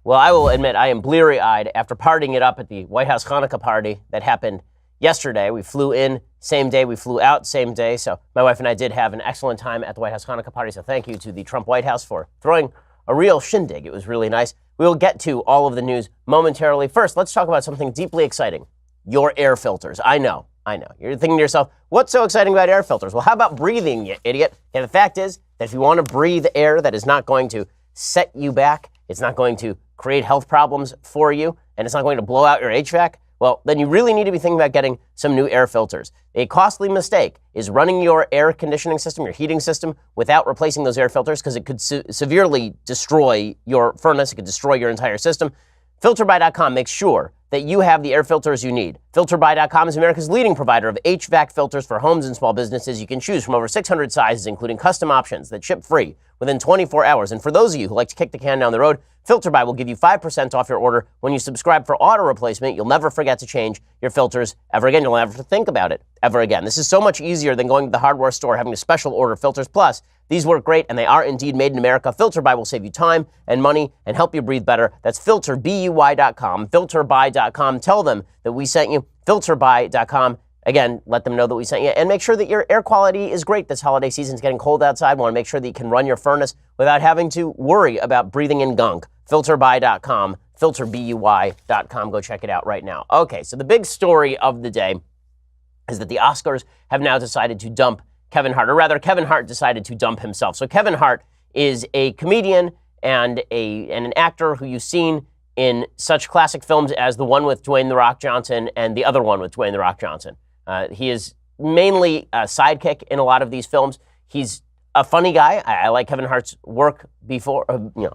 Well, I will admit I am bleary-eyed after partying it up at the White House Hanukkah party that happened yesterday. We flew in same day, we flew out same day. So my wife and I did have an excellent time at the White House Hanukkah party. So thank you to the Trump White House for throwing a real shindig. It was really nice. We will get to all of the news momentarily. First, let's talk about something deeply exciting. Your air filters. I know. You're thinking to yourself, what's so exciting about air filters? Well, how about breathing, you idiot? And the fact is that if you want to breathe air that is not going to set you back, it's not going to create health problems for you, and it's not going to blow out your HVAC, well, then you really need to be thinking about getting some new air filters. A costly mistake is running your air conditioning system, your heating system, without replacing those air filters because it could severely destroy your furnace. It could destroy your entire system. FilterBuy.com makes sure that you have the air filters you need. FilterBuy.com is America's leading provider of HVAC filters for homes and small businesses. You can choose from over 600 sizes, including custom options that ship free within 24 hours. And for those of you who like to kick the can down the road, FilterBuy will give you 5% off your order when you subscribe for auto replacement. You'll never forget to change your filters ever again. You'll never have to think about it ever again. This is so much easier than going to the hardware store, having to special order filters. Plus, these work great, and they are indeed made in America. FilterBuy will save you time and money and help you breathe better. That's FilterBuy.com, FilterBuy.com. Tell them that we sent you. FilterBuy.com. Again, let them know that we sent you, and make sure that your air quality is great. This holiday season is getting cold outside. Want to make sure that you can run your furnace without having to worry about breathing in gunk. FilterBuy.com, FilterBuy.com. Go check it out right now. Okay, so the big story of the day is that the Oscars have now decided to dump Kevin Hart, or rather, Kevin Hart decided to dump himself. So Kevin Hart is a comedian and an actor who you've seen in such classic films as the one with Dwayne "The Rock" Johnson and the other one with Dwayne "The Rock" Johnson. He is mainly a sidekick in a lot of these films. He's a funny guy. I like Kevin Hart's work before.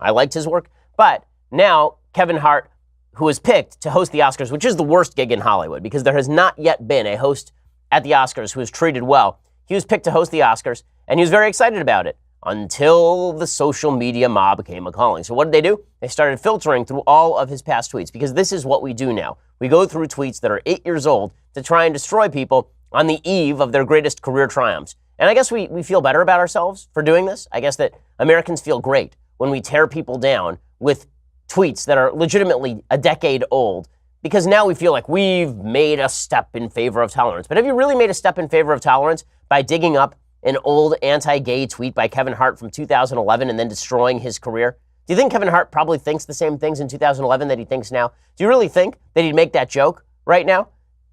I liked his work. But now Kevin Hart, who was picked to host the Oscars, which is the worst gig in Hollywood because there has not yet been a host at the Oscars who is treated well. He was picked to host the Oscars, and he was very excited about it until the social media mob came a-calling. So what did they do? They started filtering through all of his past tweets, because this is what we do now. We go through tweets that are 8 years old to try and destroy people on the eve of their greatest career triumphs. And I guess we feel better about ourselves for doing this. I guess that Americans feel great when we tear people down with tweets that are legitimately a decade old, because now we feel like we've made a step in favor of tolerance. But have you really made a step in favor of tolerance by digging up an old anti-gay tweet by Kevin Hart from 2011 and then destroying his career? Do you think Kevin Hart probably thinks the same things in 2011 that he thinks now? Do you really think that he'd make that joke right now?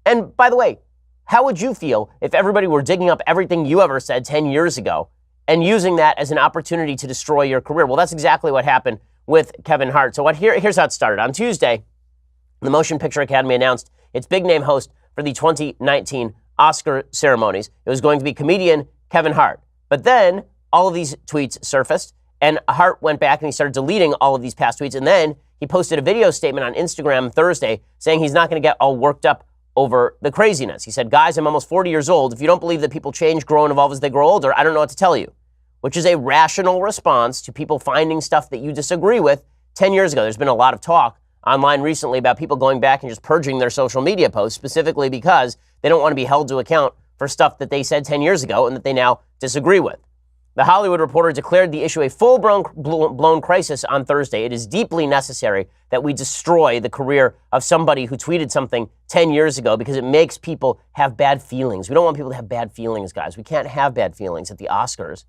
And by the way, how would you feel if everybody were digging up everything you ever said 10 years ago and using that as an opportunity to destroy your career? Well, that's exactly what happened with Kevin Hart. So here's how it started. On Tuesday, the Motion Picture Academy announced its big-name host for the 2019 Oscar ceremonies. It was going to be comedian Kevin Hart. But then all of these tweets surfaced, and Hart went back and he started deleting all of these past tweets. And then he posted a video statement on Instagram Thursday saying he's not going to get all worked up over the craziness. He said, "Guys, I'm almost 40 years old. If you don't believe that people change, grow, and evolve as they grow older, I don't know what to tell you," which is a rational response to people finding stuff that you disagree with 10 years ago. There's been a lot of talk online recently about people going back and just purging their social media posts, specifically because they don't want to be held to account for stuff that they said 10 years ago and that they now disagree with. The Hollywood Reporter declared the issue a full-blown crisis on Thursday. It is deeply necessary that we destroy the career of somebody who tweeted something 10 years ago because it makes people have bad feelings. We don't want people to have bad feelings, guys. We can't have bad feelings at the Oscars.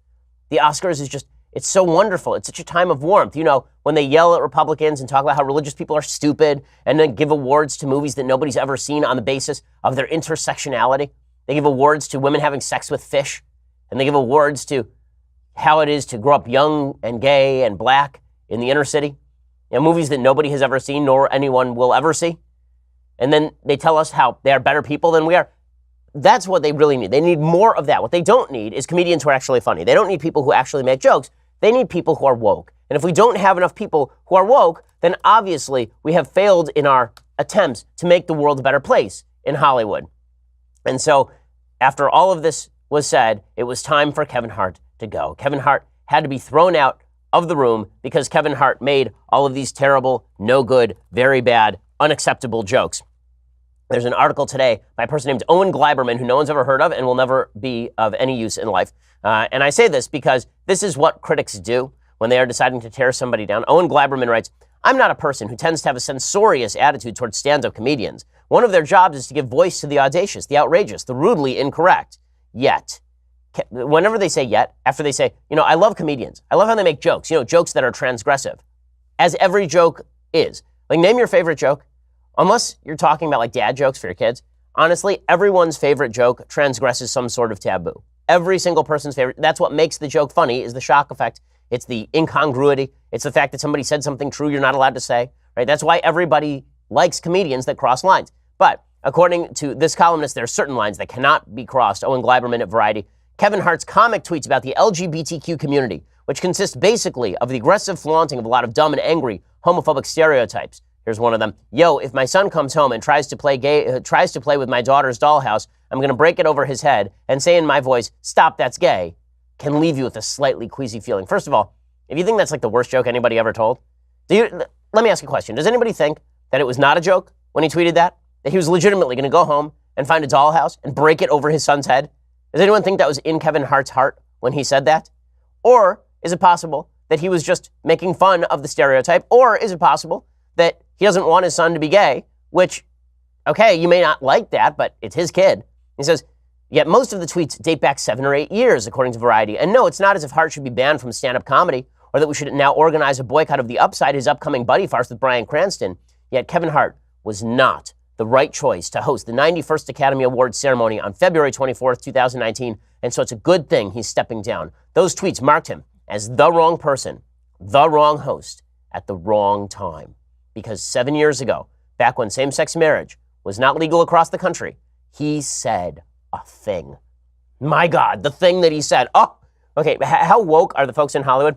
The Oscars is just, it's so wonderful. It's such a time of warmth. You know, when they yell at Republicans and talk about how religious people are stupid and then give awards to movies that nobody's ever seen on the basis of their intersectionality. They give awards to women having sex with fish, and they give awards to how it is to grow up young and gay and black in the inner city. You know, movies that nobody has ever seen nor anyone will ever see. And then they tell us how they are better people than we are. That's what they really need. They need more of that. What they don't need is comedians who are actually funny. They don't need people who actually make jokes. They need people who are woke. And if we don't have enough people who are woke, then obviously we have failed in our attempts to make the world a better place in Hollywood. And so after all of this was said, it was time for Kevin Hart to go. Kevin Hart had to be thrown out of the room because Kevin Hart made all of these terrible, no good, very bad, unacceptable jokes. There's an article today by a person named Owen Gleiberman, who no one's ever heard of and will never be of any use in life. And I say this because this is what critics do when they are deciding to tear somebody down. Owen Gleiberman writes, I'm not a person who tends to have a censorious attitude towards stand-up comedians. One of their jobs is to give voice to the audacious, the outrageous, the rudely incorrect. Yet, whenever they say yet, after they say, I love comedians. I love how they make jokes, jokes that are transgressive. As every joke is. Like, name your favorite joke. Unless you're talking about, like, dad jokes for your kids. Honestly, everyone's favorite joke transgresses some sort of taboo. Every single person's favorite. That's what makes the joke funny, is the shock effect. It's the incongruity. It's the fact that somebody said something true you're not allowed to say, right? That's why everybody likes comedians that cross lines. But according to this columnist, there are certain lines that cannot be crossed. Owen Gleiberman at Variety. Kevin Hart's comic tweets about the LGBTQ community, which consists basically of the aggressive flaunting of a lot of dumb and angry homophobic stereotypes. Here's one of them. Yo, if my son comes home and tries to play with my daughter's dollhouse, I'm going to break it over his head and say in my voice, stop, that's gay, can leave you with a slightly queasy feeling. First of all, if you think that's like the worst joke anybody ever told, let me ask you a question. Does anybody think that it was not a joke when he tweeted that? That he was legitimately going to go home and find a dollhouse and break it over his son's head? Does anyone think that was in Kevin Hart's heart when he said that? Or is it possible that he was just making fun of the stereotype? Or is it possible that he doesn't want his son to be gay, which, okay, you may not like that, but it's his kid. He says, yet most of the tweets date back 7 or 8 years, according to Variety. And no, it's not as if Hart should be banned from stand-up comedy or that we should now organize a boycott of The Upside, his upcoming buddy farce with Bryan Cranston. Yet Kevin Hart was not the right choice to host the 91st Academy Awards ceremony on February 24th, 2019. And so it's a good thing he's stepping down. Those tweets marked him as the wrong person, the wrong host, at the wrong time. Because 7 years ago, back when same-sex marriage was not legal across the country, he said a thing. My God, the thing that he said. Oh, okay. How woke are the folks in Hollywood?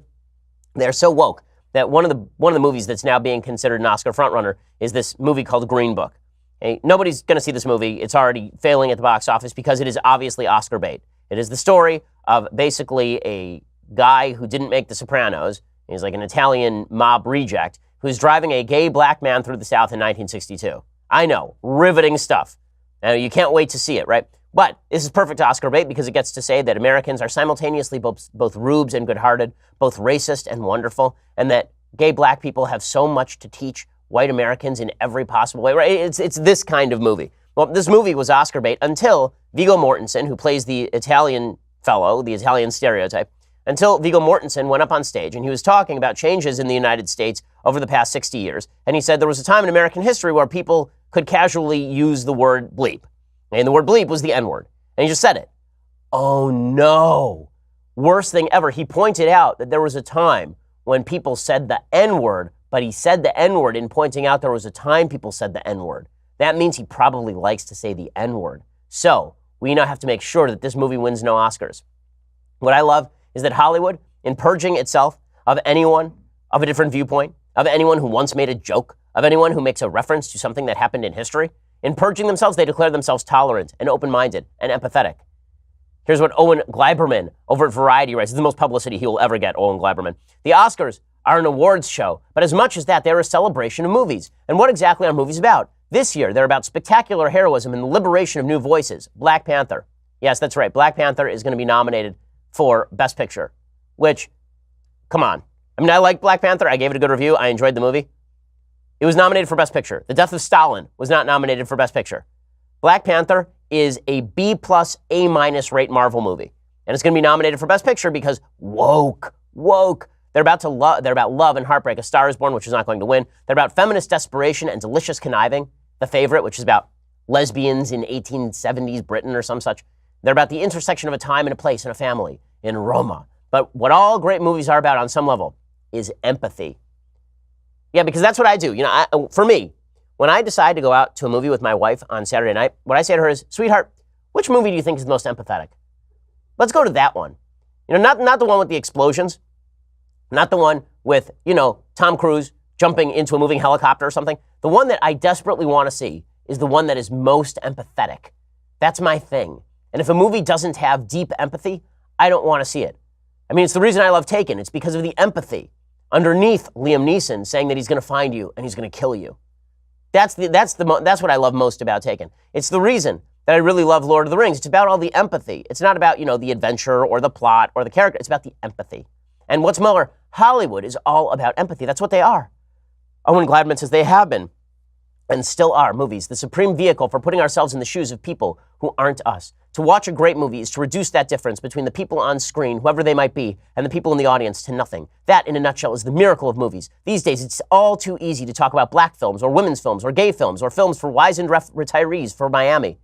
They're so woke that one of the movies that's now being considered an Oscar frontrunner is this movie called Green Book. Hey, nobody's going to see this movie. It's already failing at the box office because it is obviously Oscar bait. It is the story of basically a guy who didn't make The Sopranos. He's like an Italian mob reject who's driving a gay black man through the South in 1962. I know, riveting stuff. Now, you can't wait to see it, right? But this is perfect Oscar bait because it gets to say that Americans are simultaneously both rubes and good-hearted, both racist and wonderful, and that gay black people have so much to teach white Americans in every possible way, right? It's this kind of movie. Well, this movie was Oscar bait until Viggo Mortensen, who plays the Italian fellow, the Italian stereotype, until Viggo Mortensen went up on stage and he was talking about changes in the United States over the past 60 years. And he said there was a time in American history where people could casually use the word bleep. And the word bleep was the N-word. And he just said it. Oh no. Worst thing ever. He pointed out that there was a time when people said the N-word, but he said the N-word in pointing out there was a time people said the N-word. That means he probably likes to say the N-word. So we now have to make sure that this movie wins no Oscars. What I love is that Hollywood, in purging itself of anyone of a different viewpoint, of anyone who once made a joke, of anyone who makes a reference to something that happened in history, in purging themselves, they declare themselves tolerant and open-minded and empathetic. Here's what Owen Gleiberman over at Variety writes. This is the most publicity he will ever get, Owen Gleiberman. The Oscars are an awards show, but as much as that, they're a celebration of movies. And what exactly are movies about? This year, they're about spectacular heroism and the liberation of new voices. Black Panther. Yes, that's right. Black Panther is going to be nominated for Best Picture, which, come on. I mean, I like Black Panther. I gave it a good review. I enjoyed the movie. It was nominated for Best Picture. The Death of Stalin was not nominated for Best Picture. Black Panther is a B+, A- rate Marvel movie. And it's going to be nominated for Best Picture because woke. They're about love and heartbreak. A Star is Born, which is not going to win. They're about feminist desperation and delicious conniving. The Favorite, which is about lesbians in 1870s Britain or some such. They're about the intersection of a time and a place and a family in Roma. But what all great movies are about on some level is empathy. Yeah, because that's what I do. For me, when I decide to go out to a movie with my wife on Saturday night, what I say to her is, sweetheart, which movie do you think is the most empathetic? Let's go to that one. Not the one with the explosions, not the one with, Tom Cruise jumping into a moving helicopter or something. The one that I desperately want to see is the one that is most empathetic. That's my thing. And if a movie doesn't have deep empathy, I don't want to see it. I mean, it's the reason I love Taken. It's because of the empathy underneath Liam Neeson saying that he's going to find you and he's going to kill you. That's what I love most about Taken. It's the reason that I really love Lord of the Rings. It's about all the empathy. It's not about, the adventure or the plot or the character. It's about the empathy. And what's more, Hollywood is all about empathy. That's what they are. Owen Gladman says they have been and still are movies, the supreme vehicle for putting ourselves in the shoes of people who aren't us. To watch a great movie is to reduce that difference between the people on screen, whoever they might be, and the people in the audience to nothing. That, in a nutshell, is the miracle of movies. These days, it's all too easy to talk about black films or women's films or gay films or films for wizened retirees for Miami.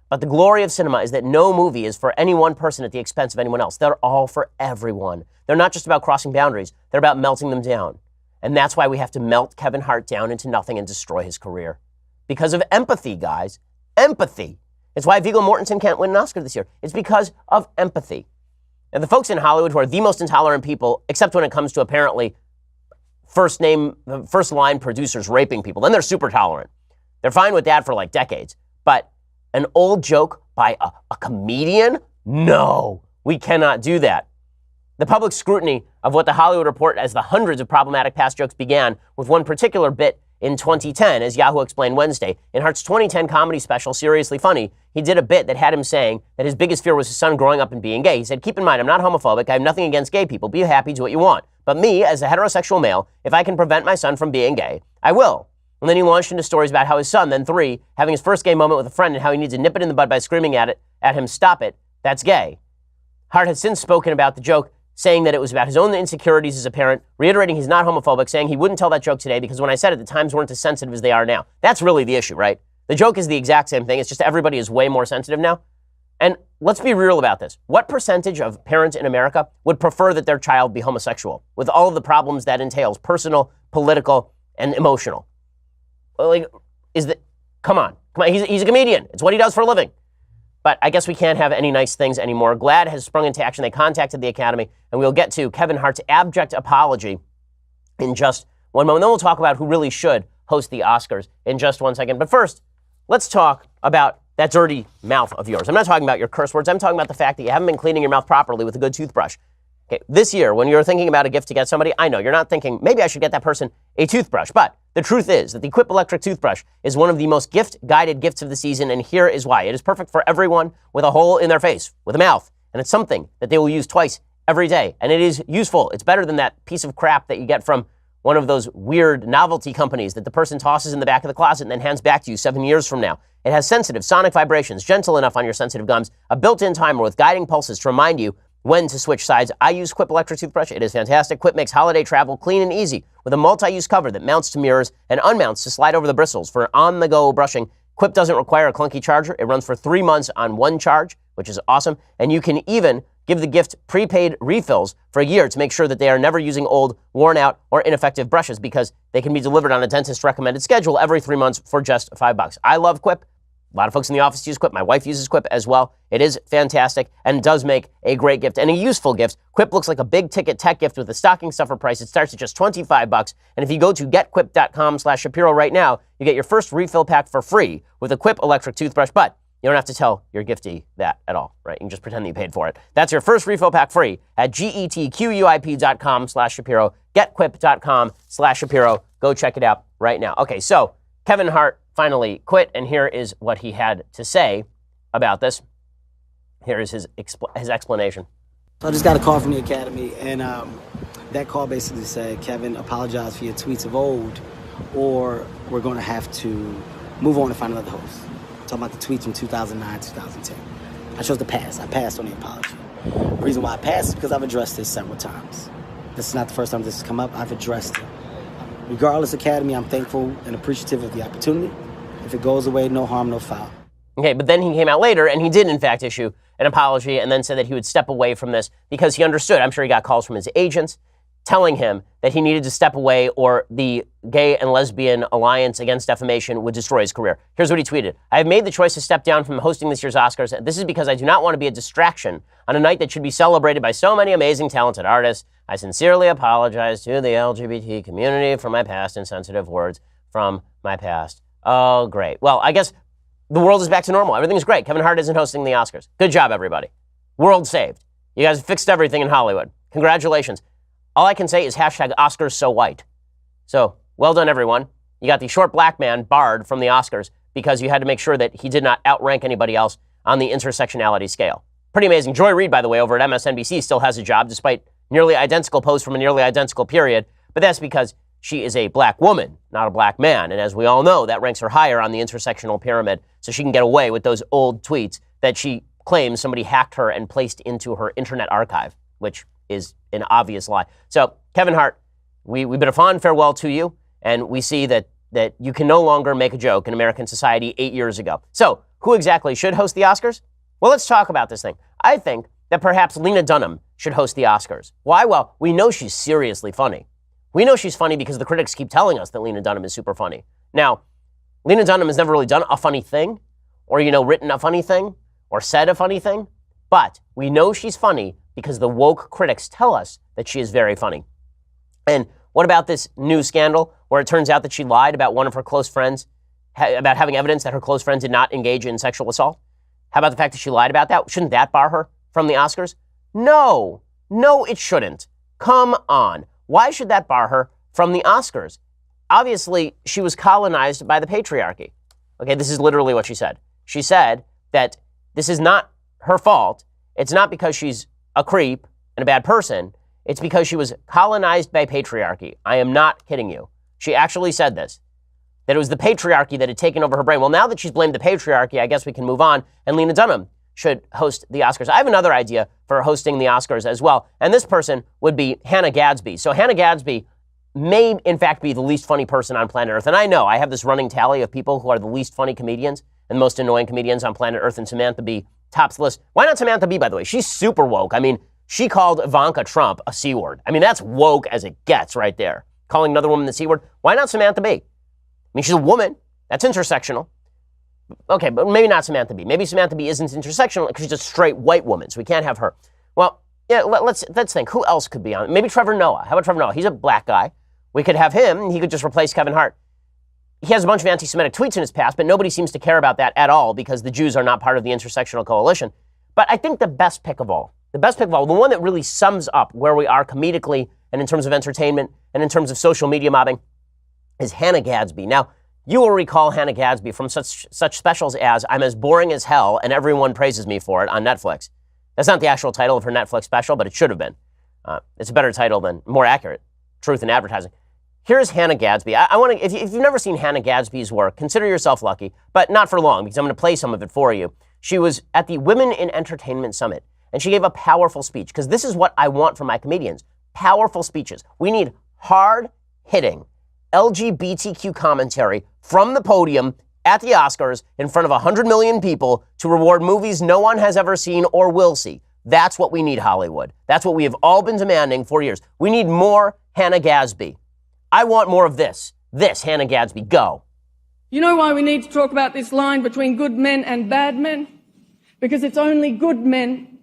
But the glory of cinema is that no movie is for any one person at the expense of anyone else. They're all for everyone. They're not just about crossing boundaries. They're about melting them down. And that's why we have to melt Kevin Hart down into nothing and destroy his career. Because of empathy, guys. Empathy. It's why Viggo Mortensen can't win an Oscar this year. It's because of empathy. And the folks in Hollywood who are the most intolerant people, except when it comes to apparently first line producers raping people, then they're super tolerant. They're fine with that for like decades. But an old joke by a comedian? No, we cannot do that. The public scrutiny of what the Hollywood Report as the hundreds of problematic past jokes began with one particular bit in 2010, as Yahoo explained Wednesday. In Hart's 2010 comedy special, Seriously Funny, he did a bit that had him saying that his biggest fear was his son growing up and being gay. He said, keep in mind, I'm not homophobic. I have nothing against gay people. Be happy, do what you want. But me, as a heterosexual male, if I can prevent my son from being gay, I will. And then he launched into stories about how his son, then 3, having his first gay moment with a friend and how he needs to nip it in the bud by screaming at him, stop it, that's gay. Hart has since spoken about the joke, saying that it was about his own insecurities as a parent, reiterating he's not homophobic, saying he wouldn't tell that joke today because when I said it, the times weren't as sensitive as they are now. That's really the issue, right? The joke is the exact same thing. It's just everybody is way more sensitive now. And let's be real about this. What percentage of parents in America would prefer that their child be homosexual with all of the problems that entails, personal, political, and emotional? Like, come on. He's a comedian. It's what he does for a living. But I guess we can't have any nice things anymore. GLAAD has sprung into action. They contacted the Academy, and we'll get to Kevin Hart's abject apology in just one moment. Then we'll talk about who really should host the Oscars in just 1 second. But first, let's talk about that dirty mouth of yours. I'm not talking about your curse words. I'm talking about the fact that you haven't been cleaning your mouth properly with a good toothbrush. Okay, this year, when you're thinking about a gift to get somebody, I know you're not thinking, maybe I should get that person a toothbrush. But the truth is that the Quip electric toothbrush is one of the most gift-guided gifts of the season, and here is why. It is perfect for everyone with a hole in their face, with a mouth, and it's something that they will use twice every day, and it is useful. It's better than that piece of crap that you get from one of those weird novelty companies that the person tosses in the back of the closet and then hands back to you 7 years from now. It has sensitive sonic vibrations, gentle enough on your sensitive gums, a built-in timer with guiding pulses to remind you when to switch sides. I use Quip electric toothbrush. It is fantastic. Quip makes holiday travel clean and easy with a multi-use cover that mounts to mirrors and unmounts to slide over the bristles for on-the-go brushing. Quip doesn't require a clunky charger. It runs for 3 months on one charge, which is awesome. And you can even give the gift prepaid refills for a year to make sure that they are never using old, worn out, or ineffective brushes because they can be delivered on a dentist recommended schedule every 3 months for just $5. I love Quip. A lot of folks in the office use Quip. My wife uses Quip as well. It is fantastic and does make a great gift and a useful gift. Quip looks like a big ticket tech gift with a stocking stuffer price. It starts at just $25. And if you go to getquip.com/Shapiro right now, you get your first refill pack for free with a Quip electric toothbrush. But you don't have to tell your giftee that at all, right? You can just pretend that you paid for it. That's your first refill pack free at getquip.com/Shapiro. Getquip.com/Shapiro. Go check it out right now. Okay, so Kevin Hart finally quit, and here is what he had to say about this. Here is his explanation. So I just got a call from the Academy, and that call basically said, Kevin, apologize for your tweets of old, or we're going to have to move on and find another host. Talking about the tweets from 2009, 2010. I chose to pass. I passed on the apology. The reason why I passed is because I've addressed this several times. This is not the first time this has come up. I've addressed it. Regardless, Academy, I'm thankful and appreciative of the opportunity. If it goes away, no harm, no foul. Okay, but then he came out later, and he did, in fact, issue an apology and then said that he would step away from this because he understood. I'm sure he got calls from his agents telling him that he needed to step away or the gay and lesbian alliance against defamation would destroy his career. Here's what he tweeted. I have made the choice to step down from hosting this year's Oscars. This is because I do not want to be a distraction on a night that should be celebrated by so many amazing, talented artists. I sincerely apologize to the LGBT community for my past insensitive words from my past. Oh, great. Well, I guess the world is back to normal. Everything's great. Kevin Hart isn't hosting the Oscars. Good job, everybody. World saved. You guys fixed everything in Hollywood. Congratulations. All I can say is hashtag Oscars so white. So, well done, everyone. You got the short black man barred from the Oscars because you had to make sure that he did not outrank anybody else on the intersectionality scale. Pretty amazing. Joy Reid, by the way, over at MSNBC still has a job despite nearly identical posts from a nearly identical period. But that's because she is a black woman, not a black man. And as we all know, that ranks her higher on the intersectional pyramid, so she can get away with those old tweets that she claims somebody hacked her and placed into her internet archive, which is an obvious lie. So, Kevin Hart, we bid a fond farewell to you, and we see that you can no longer make a joke in American society 8 years ago. So, who exactly should host the Oscars? Well, let's talk about this thing. I think that perhaps Lena Dunham should host the Oscars. Why? Well, we know she's seriously funny. We know she's funny because the critics keep telling us that Lena Dunham is super funny. Now, Lena Dunham has never really done a funny thing, or, written a funny thing, or said a funny thing, but we know she's funny because the woke critics tell us that she is very funny. And what about this new scandal where it turns out that she lied about one of her close friends, about having evidence that her close friend did not engage in sexual assault? How about the fact that she lied about that? Shouldn't that bar her from the Oscars? No, it shouldn't. Come on. Why should that bar her from the Oscars? Obviously, she was colonized by the patriarchy. Okay, this is literally what she said. She said that this is not her fault. It's not because she's a creep and a bad person. It's because she was colonized by patriarchy. I am not kidding you. She actually said this, that it was the patriarchy that had taken over her brain. Well, now that she's blamed the patriarchy, I guess we can move on, and Lena Dunham should host the Oscars. I have another idea for hosting the Oscars as well, and this person would be Hannah Gadsby. So Hannah Gadsby may, in fact, be the least funny person on planet Earth, and I know I have this running tally of people who are the least funny comedians and the most annoying comedians on planet Earth, and Samantha Bee tops the list. Why not Samantha Bee, by the way? She's super woke. I mean, she called Ivanka Trump a C word. I mean, that's woke as it gets right there. Calling another woman the C word. Why not Samantha Bee? I mean, she's a woman. That's intersectional. Okay, but maybe not Samantha Bee. Maybe Samantha Bee isn't intersectional because she's a straight white woman, so we can't have her. Well, yeah, let's think. Who else could be on? Maybe Trevor Noah. How about Trevor Noah? He's a black guy. We could have him, and he could just replace Kevin Hart. He has a bunch of anti-Semitic tweets in his past, but nobody seems to care about that at all because the Jews are not part of the intersectional coalition. But I think the best pick of all, the one that really sums up where we are comedically and in terms of entertainment and in terms of social media mobbing is Hannah Gadsby. Now, you will recall Hannah Gadsby from such specials as I'm as boring as hell and everyone praises me for it on Netflix. That's not the actual title of her Netflix special, but it should have been. It's a better title than, more accurate, Truth in Advertising. Here's Hannah Gadsby. I want to, if you've never seen Hannah Gadsby's work, consider yourself lucky, but not for long because I'm going to play some of it for you. She was at the Women in Entertainment Summit, and she gave a powerful speech because this is what I want from my comedians. Powerful speeches. We need hard-hitting LGBTQ commentary from the podium at the Oscars in front of 100 million people to reward movies no one has ever seen or will see. That's what we need, Hollywood. That's what we have all been demanding for years. We need more Hannah Gadsby. I want more of this. This, Hannah Gadsby, go. You know why we need to talk about this line between good men and bad men? Because it's only good men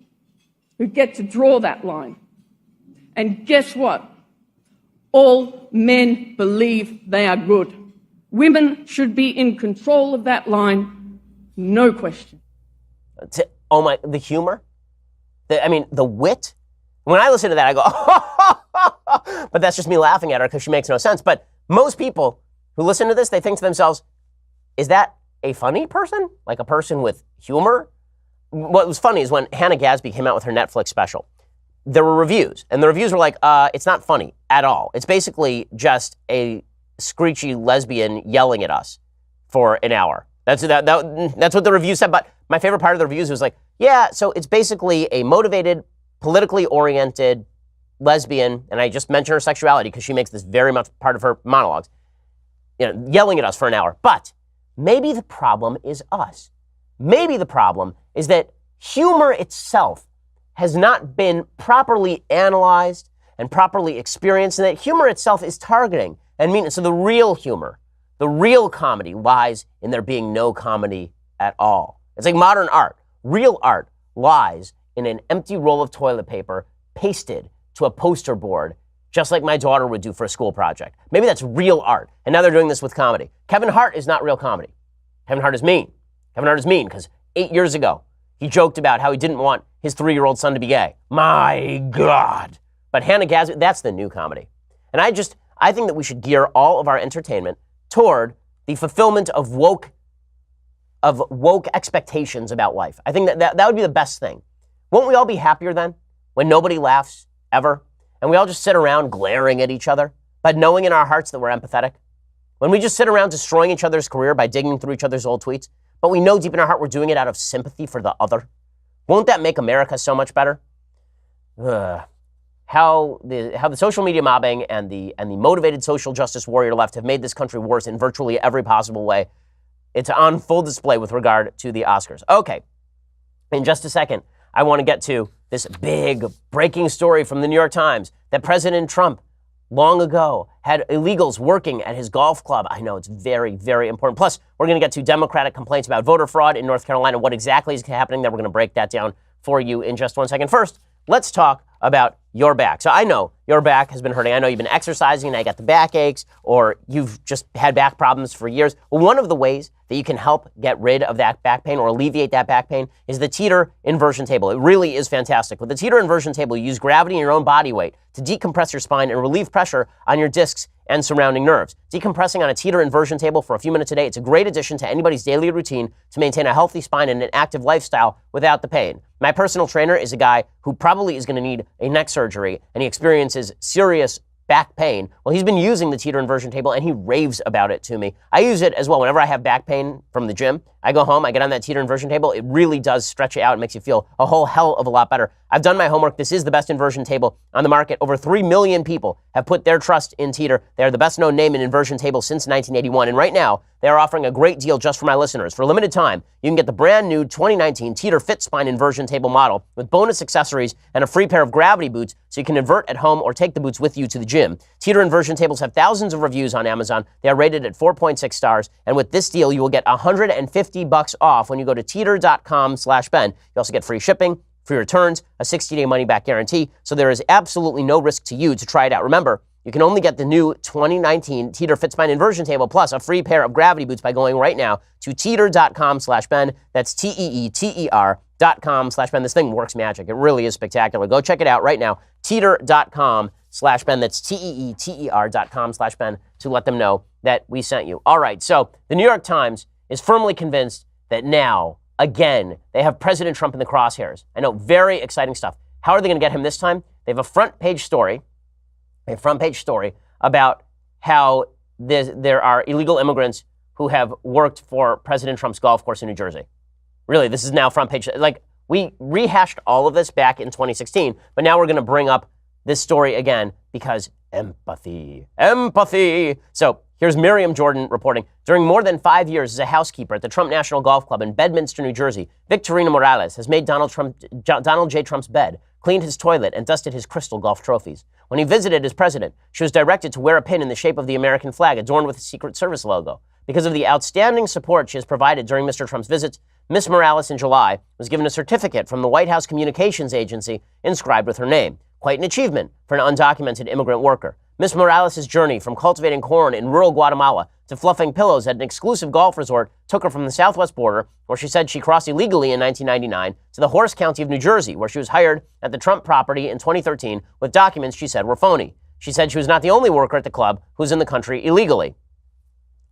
who get to draw that line. And guess what? All men believe they are good. Women should be in control of that line, no question. Oh my, the humor? The wit? When I listen to that, I go, but that's just me laughing at her because she makes no sense. But most people who listen to this, they think to themselves, is that a funny person? Like a person with humor? What was funny is when Hannah Gadsby came out with her Netflix special, there were reviews, and the reviews were like, it's not funny at all. It's basically just a screechy lesbian yelling at us for an hour. That's what the review said. But my favorite part of the reviews was like, yeah, so it's basically a motivated, politically oriented lesbian, and I just mentioned her sexuality because she makes this very much part of her monologues, yelling at us for an hour. But maybe the problem is us. Maybe the problem is that humor itself has not been properly analyzed and properly experienced, and that humor itself is targeting and mean. So the real humor, the real comedy lies in there being no comedy at all. It's like modern art. Real art lies in an empty roll of toilet paper pasted to a poster board, just like my daughter would do for a school project. Maybe that's real art. And now they're doing this with comedy. Kevin Hart is not real comedy. Kevin Hart is mean. Kevin Hart is mean because 8 years ago, he joked about how he didn't want his 3-year-old son to be gay. My God. But Hannah Gadsby, that's the new comedy. And I think that we should gear all of our entertainment toward the fulfillment of woke expectations about life. I think that would be the best thing. Won't we all be happier then when nobody laughs ever and we all just sit around glaring at each other? but knowing in our hearts that we're empathetic? When we just sit around destroying each other's career by digging through each other's old tweets, but we know deep in our heart we're doing it out of sympathy for the other? Won't that make America so much better? How the social media mobbing and the motivated social justice warrior left have made this country worse in virtually every possible way. It's on full display with regard to the Oscars. Okay, in just a second, I want to get to this big breaking story from the New York Times that President Trump long ago had illegals working at his golf club. I know it's very, very important. Plus, we're going to get to Democratic complaints about voter fraud in North Carolina. What exactly is happening there? We're going to break that down for you in just 1 second. First, let's talk about your back. So I know your back has been hurting. I know you've been exercising, now you got the back aches, or you've just had back problems for years. Well, one of the ways that you can help get rid of that back pain or alleviate that back pain is the teeter inversion table. It really is fantastic. With the teeter inversion table, you use gravity and your own body weight to decompress your spine and relieve pressure on your discs and surrounding nerves. Decompressing on a teeter inversion table for a few minutes a day, it's a great addition to anybody's daily routine to maintain a healthy spine and an active lifestyle without the pain. My personal trainer is a guy who probably is going to need a neck surgery, and he experiences serious back pain. Well, he's been using the teeter inversion table, and he raves about it to me. I use it as well. Whenever I have back pain from the gym, I go home, I get on that teeter inversion table. It really does stretch you out. It makes you feel a whole hell of a lot better. I've done my homework. This is the best inversion table on the market. Over 3 million people have put their trust in Teeter. They are the best known name in inversion tables since 1981. And right now, they are offering a great deal just for my listeners. For a limited time, you can get the brand new 2019 Teeter Fit Spine inversion table model with bonus accessories and a free pair of gravity boots so you can invert at home or take the boots with you to the gym. Teeter inversion tables have thousands of reviews on Amazon. They are rated at 4.6 stars. And with this deal, you will get $150 off when you go to teeter.com/Ben. You also get free shipping, free returns, a 60-day money-back guarantee. So there is absolutely no risk to you to try it out. Remember, you can only get the new 2019 Teeter Fit Spine inversion table plus a free pair of gravity boots by going right now to teeter.com/Ben. That's teeter.com/Ben. This thing works magic. It really is spectacular. Go check it out right now. Teeter.com/Ben. That's teeter.com/Ben to let them know that we sent you. All right. So the New York Times is firmly convinced that now, again, they have President Trump in the crosshairs. I know, very exciting stuff. How are they going to get him this time? They have a front page story about how there are illegal immigrants who have worked for President Trump's golf course in New Jersey. Really, this is now front page. Like, we rehashed all of this back in 2016, but now we're going to bring up this story again because empathy. So here's Miriam Jordan reporting. During more than 5 years as a housekeeper at the Trump National Golf Club in Bedminster, New Jersey, Victorina Morales has made Donald J. Trump's bed, cleaned his toilet, and dusted his crystal golf trophies. When he visited as president, she was directed to wear a pin in the shape of the American flag adorned with a Secret Service logo. Because of the outstanding support she has provided during Mr. Trump's visits, Ms. Morales in July was given a certificate from the White House Communications Agency inscribed with her name. Quite an achievement for an undocumented immigrant worker. Ms. Morales' journey from cultivating corn in rural Guatemala to fluffing pillows at an exclusive golf resort took her from the southwest border, where she said she crossed illegally in 1999, to the Horace County of New Jersey, where she was hired at the Trump property in 2013 with documents she said were phony. She said she was not the only worker at the club who was in the country illegally.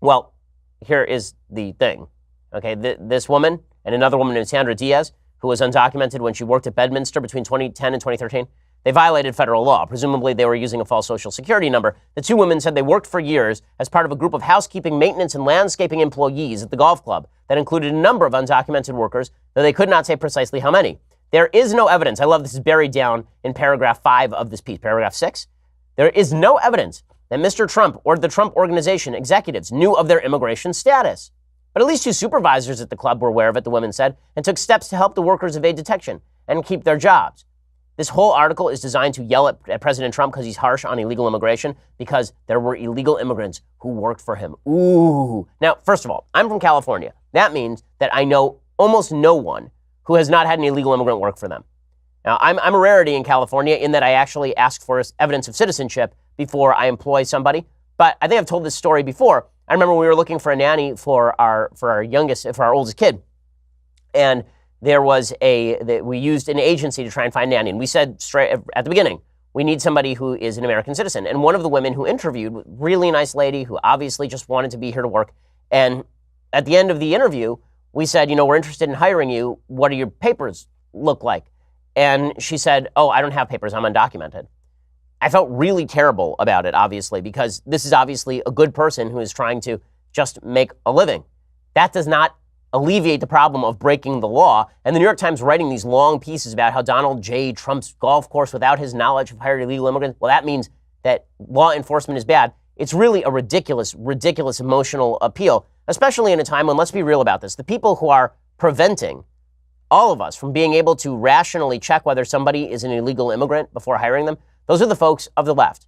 Well, here is the thing. Okay, this woman and another woman named Sandra Diaz, who was undocumented when she worked at Bedminster between 2010 and 2013, they violated federal law. Presumably, they were using a false social security number. The two women said they worked for years as part of a group of housekeeping, maintenance, and landscaping employees at the golf club that included a number of undocumented workers, though they could not say precisely how many. There is no evidence. I love this is buried down in paragraph 5 of this piece. Paragraph 6. There is no evidence that Mr. Trump or the Trump Organization executives knew of their immigration status. But at least 2 supervisors at the club were aware of it, the women said, and took steps to help the workers evade detection and keep their jobs. This whole article is designed to yell at President Trump because he's harsh on illegal immigration, because there were illegal immigrants who worked for him. Ooh. Now, first of all, I'm from California. That means that I know almost no one who has not had an illegal immigrant work for them. Now, I'm a rarity in California in that I actually ask for evidence of citizenship before I employ somebody. But I think I've told this story before. I remember we were looking for a nanny for our oldest kid. And we used an agency to try and find a nanny. And we said straight at the beginning, we need somebody who is an American citizen. And one of the women who interviewed, really nice lady who obviously just wanted to be here to work. And at the end of the interview, we said, we're interested in hiring you. What do your papers look like? And she said, oh, I don't have papers. I'm undocumented. I felt really terrible about it, obviously, because this is obviously a good person who is trying to just make a living. That does not alleviate the problem of breaking the law. And the New York Times writing these long pieces about how Donald J. Trump's golf course without his knowledge have hired illegal immigrants. Well, that means that law enforcement is bad. It's really a ridiculous emotional appeal, especially in a time when, let's be real about this, the people who are preventing all of us from being able to rationally check whether somebody is an illegal immigrant before hiring them, those are the folks of the left.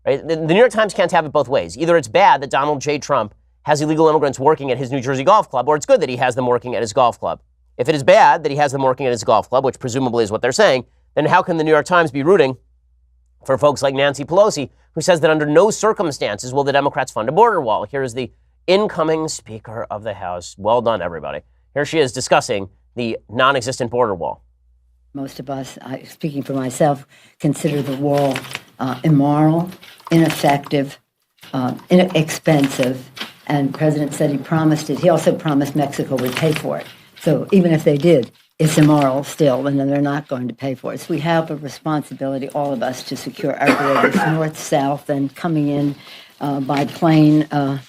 Right? The New York Times can't have it both ways. Either it's bad that Donald J. Trump has illegal immigrants working at his New Jersey golf club, or it's good that he has them working at his golf club. If it is bad that he has them working at his golf club, which presumably is what they're saying, then how can the New York Times be rooting for folks like Nancy Pelosi, who says that under no circumstances will the Democrats fund a border wall? Here is the incoming Speaker of the House. Well done, everybody. Here she is discussing the non-existent border wall. Most of us, speaking for myself, consider the wall immoral, ineffective, inexpensive, and the president said he promised it. He also promised Mexico would pay for it. So even if they did, it's immoral still, and then they're not going to pay for it. So we have a responsibility, all of us, to secure our borders, north, south, and coming in by plane on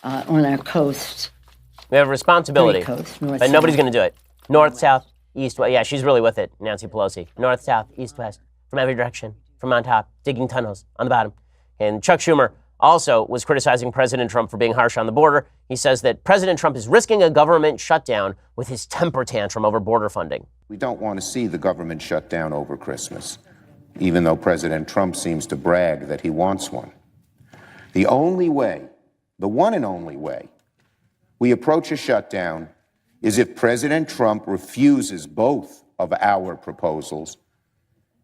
our coast. We have a responsibility, coast, north, but nobody's south, going to do it. North, south, east, west. Yeah, she's really with it, Nancy Pelosi. North, south, east, west, from every direction, from on top, digging tunnels on the bottom. And Chuck Schumer also was criticizing President Trump for being harsh on the border. He says that President Trump is risking a government shutdown with his temper tantrum over border funding. We don't want to see the government shut down over Christmas, even though President Trump seems to brag that he wants one. The only way, the one and only way, we approach a shutdown is if President Trump refuses both of our proposals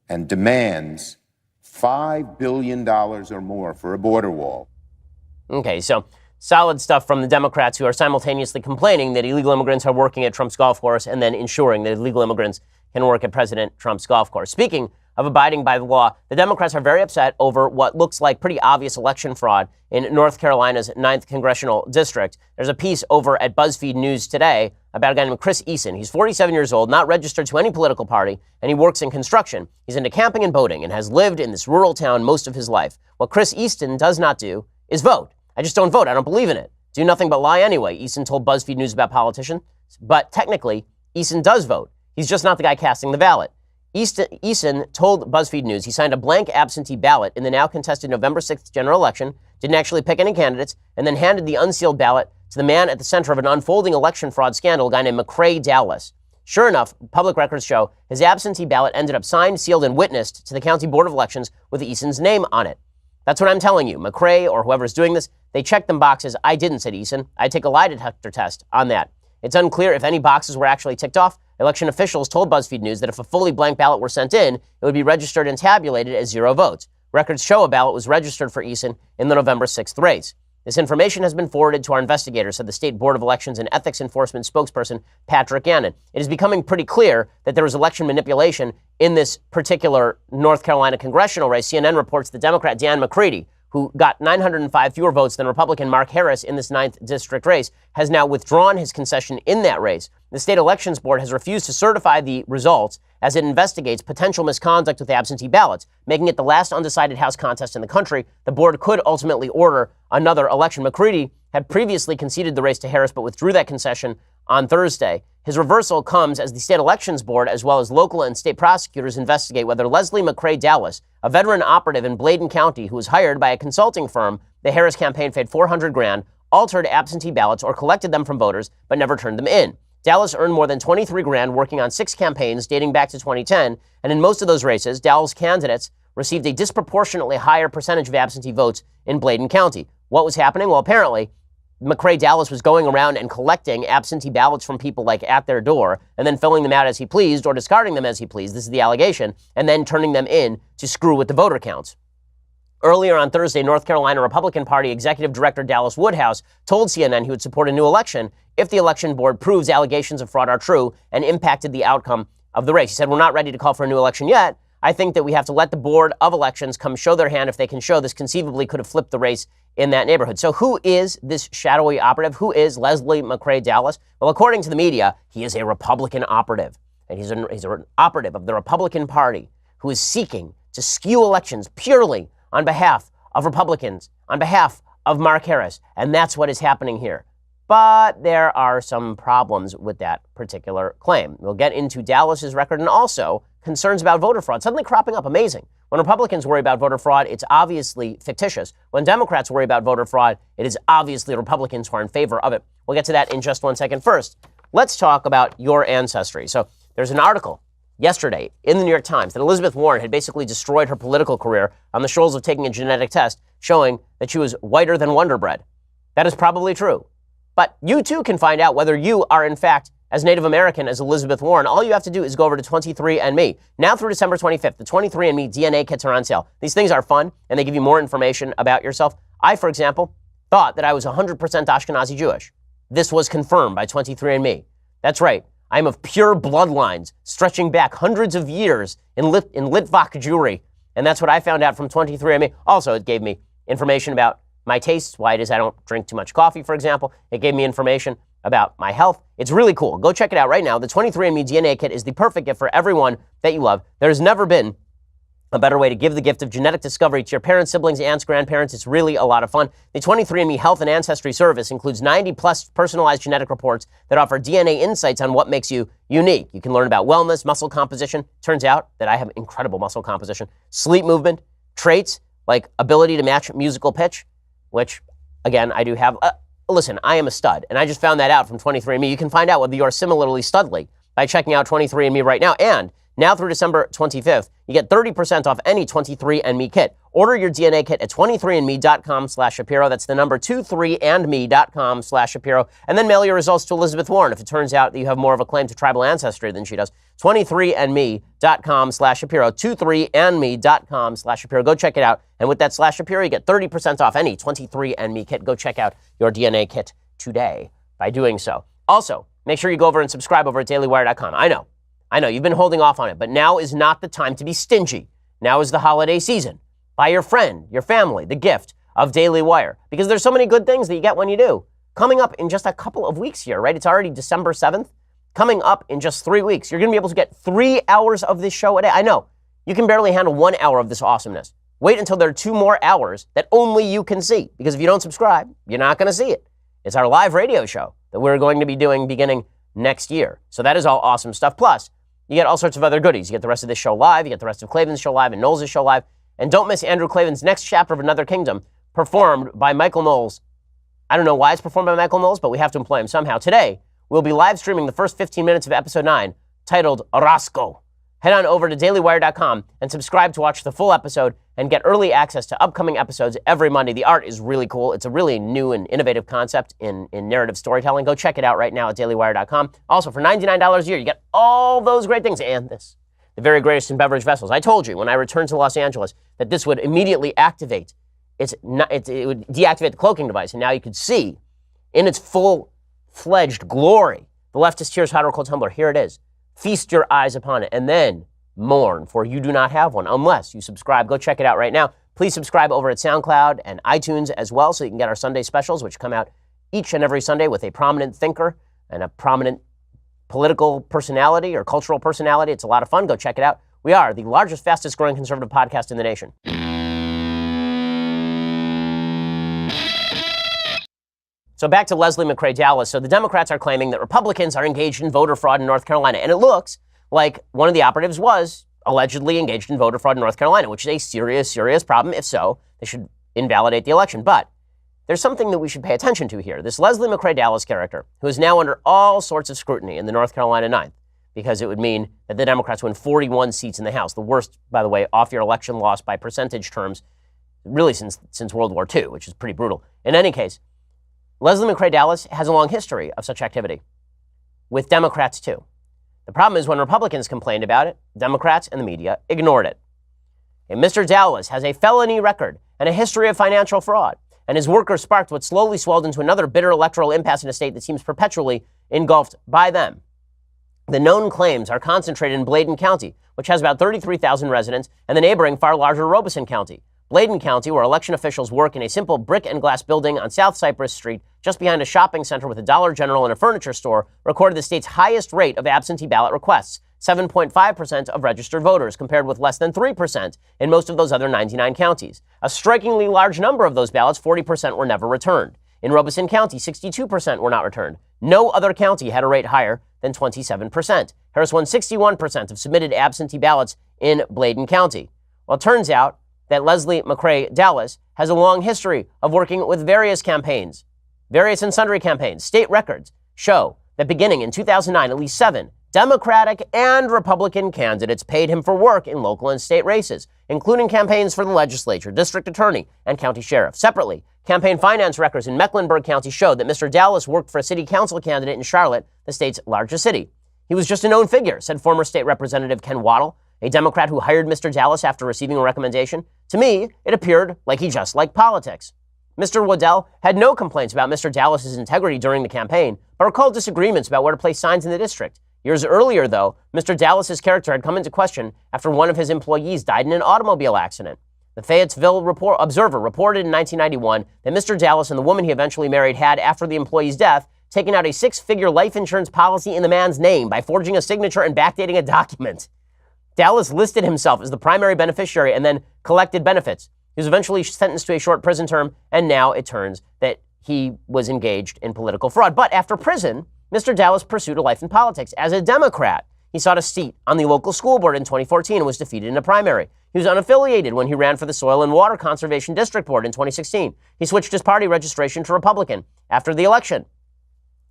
and demands $5 billion or more for a border wall. Okay, so solid stuff from the Democrats, who are simultaneously complaining that illegal immigrants are working at Trump's golf course and then ensuring that illegal immigrants can work at President Trump's golf course. Speaking of abiding by the law, the Democrats are very upset over what looks like pretty obvious election fraud in North Carolina's 9th Congressional District. There's a piece over at BuzzFeed News today about a guy named Chris Eason. He's 47 years old, not registered to any political party, and he works in construction. He's into camping and boating and has lived in this rural town most of his life. What Chris Easton does not do is vote. I just don't vote. I don't believe in it. Do nothing but lie anyway, Eason told BuzzFeed News about politicians. But technically, Eason does vote. He's just not the guy casting the ballot. Eason told BuzzFeed News he signed a blank absentee ballot in the now contested November 6th general election, didn't actually pick any candidates, and then handed the unsealed ballot to the man at the center of an unfolding election fraud scandal, a guy named McCrae Dallas. Sure enough, public records show his absentee ballot ended up signed, sealed, and witnessed to the County Board of Elections with Eason's name on it. That's what I'm telling you. McCrae, or whoever's doing this, they checked them boxes. I didn't, said Eason. I'd take a lie detector test on that. It's unclear if any boxes were actually ticked off. Election officials told BuzzFeed News that if a fully blank ballot were sent in, it would be registered and tabulated as 0 votes. Records show a ballot was registered for Eason in the November 6th race. This information has been forwarded to our investigators, said the State Board of Elections and Ethics Enforcement spokesperson Patrick Gannon. It is becoming pretty clear that there was election manipulation in this particular North Carolina congressional race. CNN reports the Democrat Dan McCready, who got 905 fewer votes than Republican Mark Harris in this 9th district race, has now withdrawn his concession in that race. The State Elections Board has refused to certify the results as it investigates potential misconduct with absentee ballots, making it the last undecided House contest in the country. The board could ultimately order another election. McCready had previously conceded the race to Harris, but withdrew that concession on Thursday. His reversal comes as the State Elections Board, as well as local and state prosecutors, investigate whether Leslie McCrae Dallas, a veteran operative in Bladen County who was hired by a consulting firm the Harris campaign paid $400,000, altered absentee ballots or collected them from voters but never turned them in. Dallas earned more than $23,000 working on 6 campaigns dating back to 2010, and in most of those races, Dallas candidates received a disproportionately higher percentage of absentee votes in Bladen County. What was happening? Well, apparently, McCrae Dallas was going around and collecting absentee ballots from people like at their door and then filling them out as he pleased or discarding them as he pleased. This is the allegation, and then turning them in to screw with the voter counts. Earlier on Thursday, North Carolina Republican Party Executive Director Dallas Woodhouse told CNN he would support a new election if the election board proves allegations of fraud are true and impacted the outcome of the race. He said, "We're not ready to call for a new election yet. I think that we have to let the Board of Elections come show their hand if they can show this conceivably could have flipped the race in that neighborhood." So who is this shadowy operative? Who is Leslie McCrae Dallas? Well, according to the media, he is a Republican operative. And he's an operative of the Republican Party who is seeking to skew elections purely on behalf of Republicans, on behalf of Mark Harris. And that's what is happening here. But there are some problems with that particular claim. We'll get into Dallas's record and also concerns about voter fraud suddenly cropping up. Amazing. When Republicans worry about voter fraud, it's obviously fictitious. When Democrats worry about voter fraud, it is obviously Republicans who are in favor of it. We'll get to that in just 1 second. First, let's talk about your ancestry. So there's an article yesterday in the New York Times that Elizabeth Warren had basically destroyed her political career on the shoals of taking a genetic test showing that she was whiter than Wonder Bread. That is probably true. But you too can find out whether you are in fact as Native American as Elizabeth Warren. All you have to do is go over to 23andMe. Now through December 25th, the 23andMe DNA kits are on sale. These things are fun and they give you more information about yourself. I, for example, thought that I was 100% Ashkenazi Jewish. This was confirmed by 23andMe. That's right. I'm of pure bloodlines stretching back hundreds of years in Litvak Jewry. And that's what I found out from 23andMe. Also, it gave me information about my tastes, why it is I don't drink too much coffee, for example. It gave me information about my health. It's really cool. Go check it out right now. The 23andMe DNA kit is the perfect gift for everyone that you love. There's never been a better way to give the gift of genetic discovery to your parents, siblings, aunts, grandparents. It's really a lot of fun. The 23andMe Health and Ancestry Service includes 90-plus personalized genetic reports that offer DNA insights on what makes you unique. You can learn about wellness, muscle composition. Turns out that I have incredible muscle composition. Sleep movement, traits like ability to match musical pitch, which, again, I do have. Listen, I am a stud, and I just found that out from 23andMe. You can find out whether you are similarly studly by checking out 23andMe right now. And now through December 25th, you get 30% off any 23andMe kit. Order your DNA kit at 23andme.com/Shapiro. That's the number 23andme.com/Shapiro. And then mail your results to Elizabeth Warren if it turns out that you have more of a claim to tribal ancestry than she does. 23andme.com/Shapiro. 23andme.com/Shapiro. Go check it out. And with that /Shapiro, you get 30% off any 23andMe kit. Go check out your DNA kit today by doing so. Also, make sure you go over and subscribe over at dailywire.com. I know, you've been holding off on it, but now is not the time to be stingy. Now is the holiday season. Buy your friend, your family, the gift of Daily Wire, because there's so many good things that you get when you do. Coming up in just a couple of weeks here, right? It's already December 7th. Coming up in just 3 weeks, you're going to be able to get 3 hours of this show a day. I know, you can barely handle 1 hour of this awesomeness. Wait until there are 2 more hours that only you can see, because if you don't subscribe, you're not going to see it. It's our live radio show that we're going to be doing beginning next year. So that is all awesome stuff. Plus, you get all sorts of other goodies. You get the rest of this show live. You get the rest of Klavan's show live and Knowles' show live. And don't miss Andrew Klavan's next chapter of Another Kingdom, performed by Michael Knowles. I don't know why it's performed by Michael Knowles, but we have to employ him somehow. Today, we'll be live streaming the first 15 minutes of episode 9, titled Orozco. Head on over to dailywire.com and subscribe to watch the full episode and get early access to upcoming episodes every Monday. The art is really cool. It's a really new and innovative concept in narrative storytelling. Go check it out right now at dailywire.com. Also, for $99 a year, you get all those great things and this. The very greatest in beverage vessels. I told you when I returned to Los Angeles that this would immediately activate. It would deactivate the cloaking device, and now you could see in its full-fledged glory the leftist Tears hot or cold tumbler. Here it is. Feast your eyes upon it, and then mourn, for you do not have one unless you subscribe. Go check it out right now. Please subscribe over at SoundCloud and iTunes as well, so you can get our Sunday specials, which come out each and every Sunday with a prominent thinker and a prominent political personality or cultural personality. It's a lot of fun. Go check it out. We are the largest, fastest growing conservative podcast in the nation. So back to Leslie McCrae Dallas. So the Democrats are claiming that Republicans are engaged in voter fraud in North Carolina. And it looks like one of the operatives was allegedly engaged in voter fraud in North Carolina, which is a serious, serious problem. If so, they should invalidate the election. But there's something that we should pay attention to here. This Leslie McCrae Dallas character, who is now under all sorts of scrutiny in the North Carolina 9th, because it would mean that the Democrats win 41 seats in the House. The worst, by the way, off-year election loss by percentage terms, really since World War II, which is pretty brutal. In any case, Leslie McCrae Dallas has a long history of such activity, with Democrats too. The problem is when Republicans complained about it, Democrats and the media ignored it. And Mr. Dallas has a felony record and a history of financial fraud, and his workers sparked what slowly swelled into another bitter electoral impasse in a state that seems perpetually engulfed by them. The known claims are concentrated in Bladen County, which has about 33,000 residents, and the neighboring far larger Robeson County. Bladen County, where election officials work in a simple brick and glass building on South Cypress Street, just behind a shopping center with a Dollar General and a furniture store, recorded the state's highest rate of absentee ballot requests. 7.5% of registered voters, compared with less than 3% in most of those other 99 counties. A strikingly large number of those ballots, 40%, were never returned. In Robeson County, 62% were not returned. No other county had a rate higher than 27%. Harris won 61% of submitted absentee ballots in Bladen County. Well, it turns out that Leslie McCrae Dallas has a long history of working with various campaigns. Various and sundry campaigns. State records show that beginning in 2009, at least 7 Democratic and Republican candidates paid him for work in local and state races, including campaigns for the legislature, district attorney, and county sheriff. Separately, campaign finance records in Mecklenburg County showed that Mr. Dallas worked for a city council candidate in Charlotte, the state's largest city. He was just a known figure, said former state representative Ken Waddle, a Democrat who hired Mr. Dallas after receiving a recommendation. To me, it appeared like he just liked politics. Mr. Waddell had no complaints about Mr. Dallas's integrity during the campaign, but recalled disagreements about where to place signs in the district. Years earlier, though, Mr. Dallas's character had come into question after one of his employees died in an automobile accident. The Fayetteville Observer reported in 1991 that Mr. Dallas and the woman he eventually married had, after the employee's death, taken out a 6-figure life insurance policy in the man's name by forging a signature and backdating a document. Dallas listed himself as the primary beneficiary and then collected benefits. He was eventually sentenced to a short prison term, and now it turns that he was engaged in political fraud. But after prison, Mr. Dallas pursued a life in politics. As a Democrat, he sought a seat on the local school board in 2014 and was defeated in a primary. He was unaffiliated when he ran for the Soil and Water Conservation District Board in 2016. He switched his party registration to Republican after the election.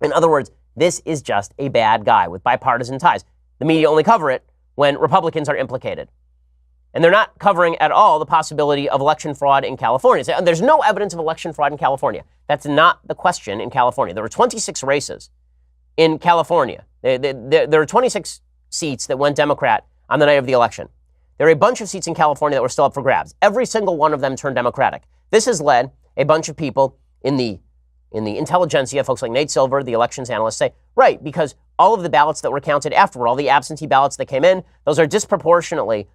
In other words, this is just a bad guy with bipartisan ties. The media only cover it when Republicans are implicated. And they're not covering at all the possibility of election fraud in California. There's no evidence of election fraud in California. That's not the question in California. There were 26 races in California. There are 26 seats that went Democrat on the night of the election. There are a bunch of seats in California that were still up for grabs. Every single one of them turned Democratic. This has led a bunch of people in the intelligentsia, folks like Nate Silver, the elections analysts, say, right, because all of the ballots that were counted afterward, all the absentee ballots that came in, those are disproportionately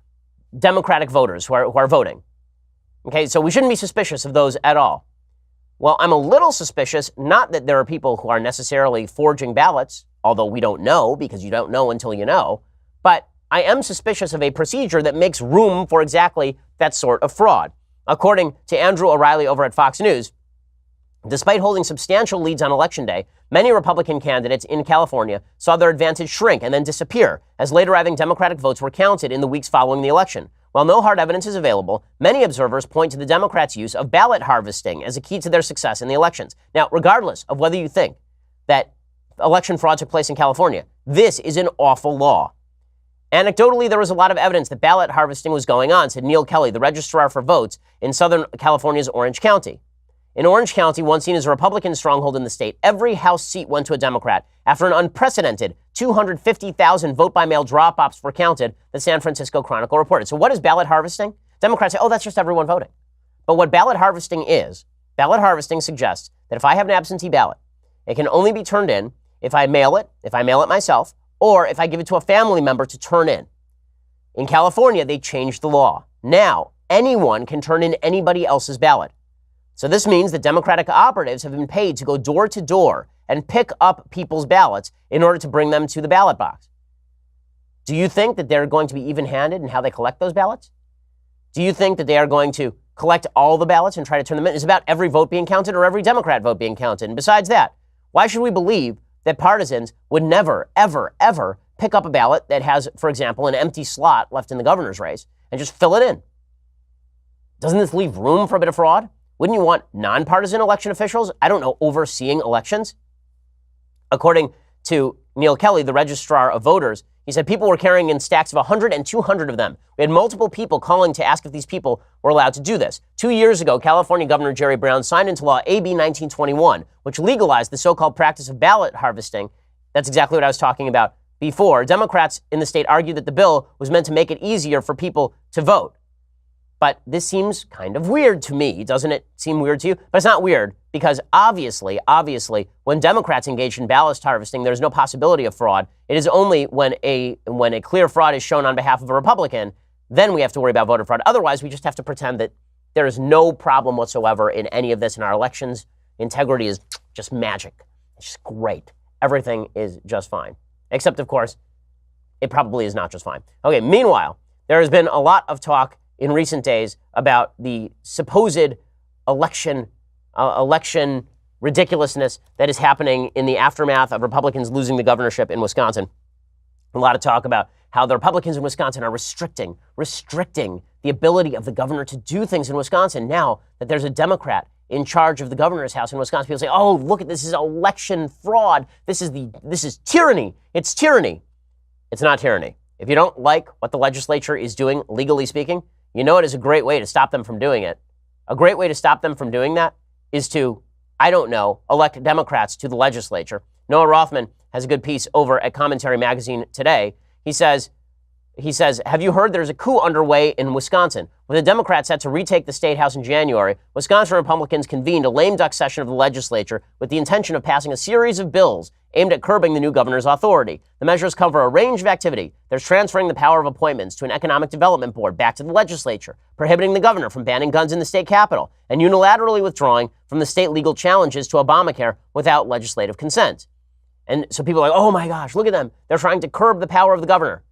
Democratic voters who are voting. Okay, so we shouldn't be suspicious of those at all. Well, I'm a little suspicious, not that there are people who are necessarily forging ballots, although we don't know, because you don't know until you know, but I am suspicious of a procedure that makes room for exactly that sort of fraud. According to Andrew O'Reilly over at Fox News, despite holding substantial leads on Election Day, many Republican candidates in California saw their advantage shrink and then disappear as late arriving Democratic votes were counted in the weeks following the election. While no hard evidence is available, many observers point to the Democrats' use of ballot harvesting as a key to their success in the elections. Now, regardless of whether you think that election fraud took place in California, this is an awful law. Anecdotally, there was a lot of evidence that ballot harvesting was going on, said Neil Kelly, the registrar for votes in Southern California's Orange County. In Orange County, once seen as a Republican stronghold in the state, every House seat went to a Democrat after an unprecedented 250,000 vote-by-mail drop-offs were counted, the San Francisco Chronicle reported. So what is ballot harvesting? Democrats say, oh, that's just everyone voting. But what ballot harvesting suggests that if I have an absentee ballot, it can only be turned in if I mail it myself, or if I give it to a family member to turn in. In California, they changed the law. Now, anyone can turn in anybody else's ballot. So this means that Democratic operatives have been paid to go door to door and pick up people's ballots in order to bring them to the ballot box. Do you think that they're going to be even-handed in how they collect those ballots? Do you think that they are going to collect all the ballots and try to turn them in? Is it about every vote being counted or every Democrat vote being counted? And besides that, why should we believe that partisans would never, ever, ever pick up a ballot that has, for example, an empty slot left in the governor's race and just fill it in? Doesn't this leave room for a bit of fraud? Wouldn't you want nonpartisan election officials, overseeing elections? According to Neil Kelly, the registrar of voters, he said people were carrying in stacks of 100 and 200 of them. We had multiple people calling to ask if these people were allowed to do this. 2 years ago, California Governor Jerry Brown signed into law AB 1921, which legalized the so-called practice of ballot harvesting. That's exactly what I was talking about before. Democrats in the state argued that the bill was meant to make it easier for people to vote. But this seems kind of weird to me. Doesn't it seem weird to you? But it's not weird because obviously, when Democrats engage in ballot harvesting, there's no possibility of fraud. It is only when a clear fraud is shown on behalf of a Republican, then we have to worry about voter fraud. Otherwise, we just have to pretend that there is no problem whatsoever in any of this in our elections. Integrity is just magic. It's just great. Everything is just fine. Except, of course, it probably is not just fine. Okay, meanwhile, there has been a lot of talk in recent days about the supposed election ridiculousness that is happening in the aftermath of Republicans losing the governorship in Wisconsin. A lot of talk about how the Republicans in Wisconsin are restricting the ability of the governor to do things in Wisconsin now that there's a Democrat in charge of the governor's house in Wisconsin. People say, oh, look at this is election fraud. This is tyranny. It's tyranny. It's not tyranny. If you don't like what the legislature is doing, legally speaking, you know it is a great way to stop them from doing it. A great way to stop them from doing that is to, I don't know, elect Democrats to the legislature. Noah Rothman has a good piece over at Commentary Magazine today. He says, have you heard there's a coup underway in Wisconsin? With the Democrats set to retake the state house in January, Wisconsin Republicans convened a lame duck session of the legislature with the intention of passing a series of bills aimed at curbing the new governor's authority. The measures cover a range of activity. There's transferring the power of appointments to an economic development board back to the legislature, prohibiting the governor from banning guns in the state capitol, and unilaterally withdrawing from the state legal challenges to Obamacare without legislative consent. And so people are like, oh my gosh, look at them. They're trying to curb the power of the governor.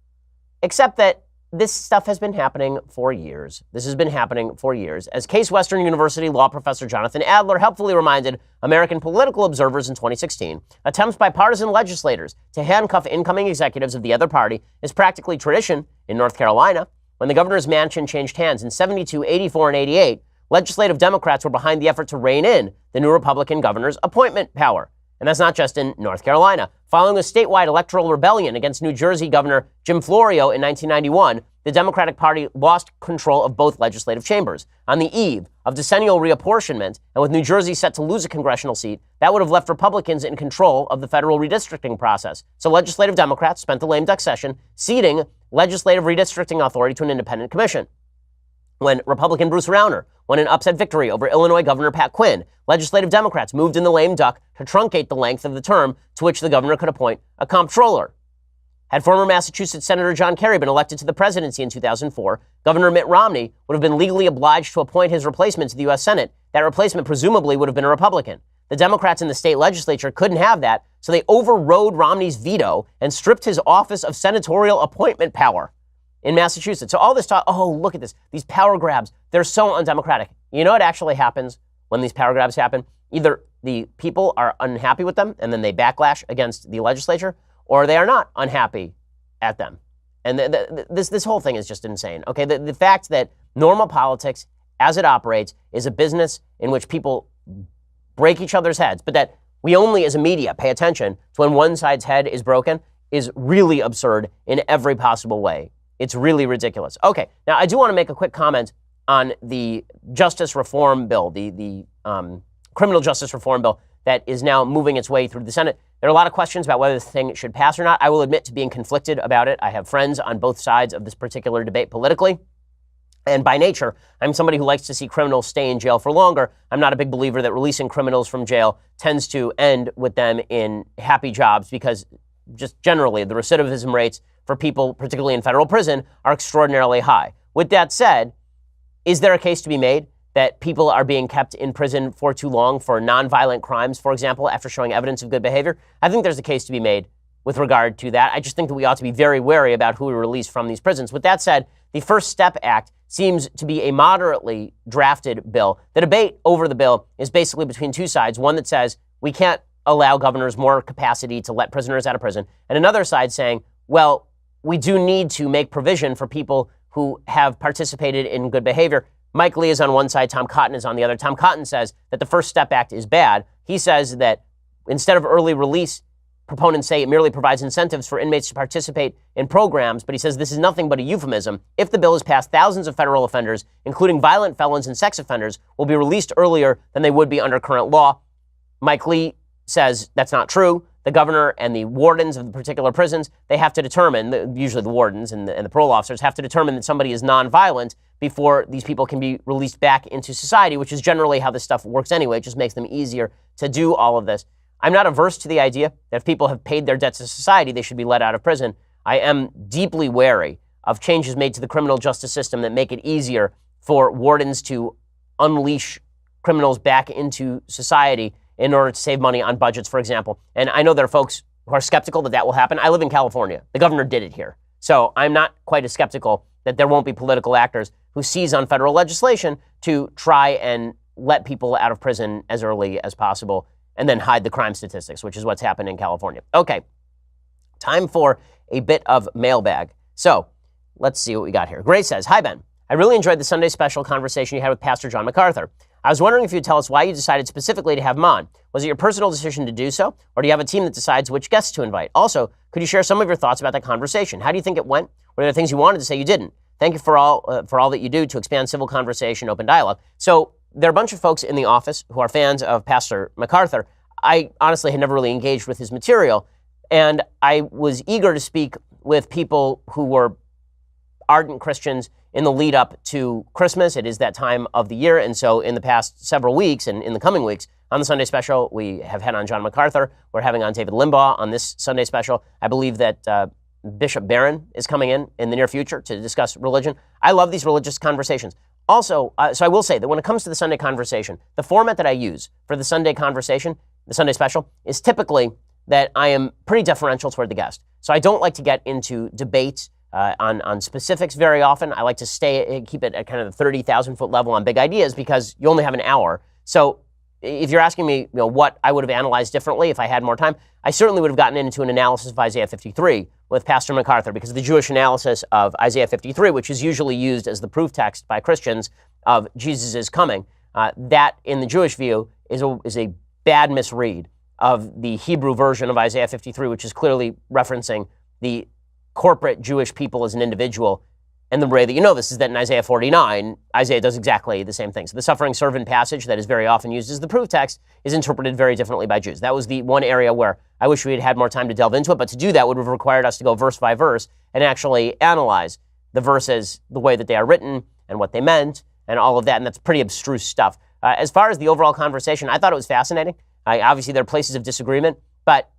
Except that this stuff has been happening for years. This has been happening for years. As Case Western University law professor Jonathan Adler helpfully reminded American political observers in 2016, attempts by partisan legislators to handcuff incoming executives of the other party is practically tradition in North Carolina. When the governor's mansion changed hands in 72, 84, and 88, legislative Democrats were behind the effort to rein in the new Republican governor's appointment power. And that's not just in North Carolina. Following a statewide electoral rebellion against New Jersey Governor Jim Florio in 1991, the Democratic Party lost control of both legislative chambers. On the eve of decennial reapportionment, and with New Jersey set to lose a congressional seat, that would have left Republicans in control of the federal redistricting process. So legislative Democrats spent the lame duck session ceding legislative redistricting authority to an independent commission. When Republican Bruce Rauner won an upset victory over Illinois Governor Pat Quinn, legislative Democrats moved in the lame duck to truncate the length of the term to which the governor could appoint a comptroller. Had former Massachusetts Senator John Kerry been elected to the presidency in 2004, Governor Mitt Romney would have been legally obliged to appoint his replacement to the U.S. Senate. That replacement presumably would have been a Republican. The Democrats in the state legislature couldn't have that, so they overrode Romney's veto and stripped his office of senatorial appointment power in Massachusetts. So all this talk, oh, look at this, these power grabs, they're so undemocratic. You know what actually happens when these power grabs happen? Either the people are unhappy with them and then they backlash against the legislature, or they are not unhappy at them. And this whole thing is just insane. Okay, the fact that normal politics, as it operates, is a business in which people break each other's heads, but that we only as a media pay attention to when one side's head is broken is really absurd in every possible way. It's really ridiculous. Okay, now I do want to make a quick comment on the Justice Reform Bill, the criminal justice reform bill that is now moving its way through the Senate. There are a lot of questions about whether this thing should pass or not. I will admit to being conflicted about it. I have friends on both sides of this particular debate politically. And by nature, I'm somebody who likes to see criminals stay in jail for longer. I'm not a big believer that releasing criminals from jail tends to end with them in happy jobs, because just generally the recidivism rates for people, particularly in federal prison, are extraordinarily high. With that said, is there a case to be made that people are being kept in prison for too long for nonviolent crimes, for example, after showing evidence of good behavior? I think there's a case to be made with regard to that. I just think that we ought to be very wary about who we release from these prisons. With that said, the First Step Act seems to be a moderately drafted bill. The debate over the bill is basically between two sides. One that says we can't allow governors more capacity to let prisoners out of prison, and another side saying, well, we do need to make provision for people who have participated in good behavior. Mike Lee is on one side, Tom Cotton is on the other. Tom Cotton says that the First Step Act is bad. He says that instead of early release, proponents say it merely provides incentives for inmates to participate in programs, but he says this is nothing but a euphemism. If the bill is passed, thousands of federal offenders, including violent felons and sex offenders, will be released earlier than they would be under current law. Mike Lee says that's not true. The governor and the wardens of the particular prisons, they have to determine, usually the wardens and the parole officers have to determine that somebody is nonviolent before these people can be released back into society, which is generally how this stuff works anyway. It just makes them easier to do all of this. I'm not averse to the idea that if people have paid their debts to society, they should be let out of prison. I am deeply wary of changes made to the criminal justice system that make it easier for wardens to unleash criminals back into society in order to save money on budgets, for example. And I know there are folks who are skeptical that that will happen. I live in California. The governor did it here. So I'm not quite as skeptical that there won't be political actors who seize on federal legislation to try and let people out of prison as early as possible and then hide the crime statistics, which is what's happened in California. Okay, time for a bit of mailbag. So let's see what we got here. Grace says, hi, Ben. I really enjoyed the Sunday special conversation you had with Pastor John MacArthur. I was wondering if you'd tell us why you decided specifically to have him on. Was it your personal decision to do so, or do you have a team that decides which guests to invite? Also, could you share some of your thoughts about that conversation? How do you think it went? What are the things you wanted to say you didn't? Thank you for all that you do to expand civil conversation, open dialogue. So there are a bunch of folks in the office who are fans of Pastor MacArthur. I honestly had never really engaged with his material, and I was eager to speak with people who were ardent Christians in the lead up to Christmas. It is that time of the year, and so in the past several weeks and in the coming weeks, on the Sunday special, we have had on John MacArthur. We're having on David Limbaugh on this Sunday special. I believe that Bishop Barron is coming in the near future to discuss religion. I love these religious conversations. Also, so I will say that when it comes to the Sunday conversation, the format that I use for the Sunday conversation, the Sunday special, is typically that I am pretty deferential toward the guest. So I don't like to get into debates on specifics very often. I like to keep it at kind of the 30,000-foot level on big ideas because you only have an hour. So if you're asking me, what I would have analyzed differently if I had more time, I certainly would have gotten into an analysis of Isaiah 53 with Pastor MacArthur, because the Jewish analysis of Isaiah 53, which is usually used as the proof text by Christians of Jesus' coming, that in the Jewish view is a bad misread of the Hebrew version of Isaiah 53, which is clearly referencing the corporate Jewish people as an individual. And the way that you know this is that in Isaiah 49, Isaiah does exactly the same thing. So the suffering servant passage that is very often used as the proof text is interpreted very differently by Jews. That was the one area where I wish we had had more time to delve into it, but to do that would have required us to go verse by verse and actually analyze the verses, the way that they are written and what they meant and all of that, and that's pretty abstruse stuff. As far as the overall conversation, I thought it was fascinating. Obviously, there are places of disagreement, but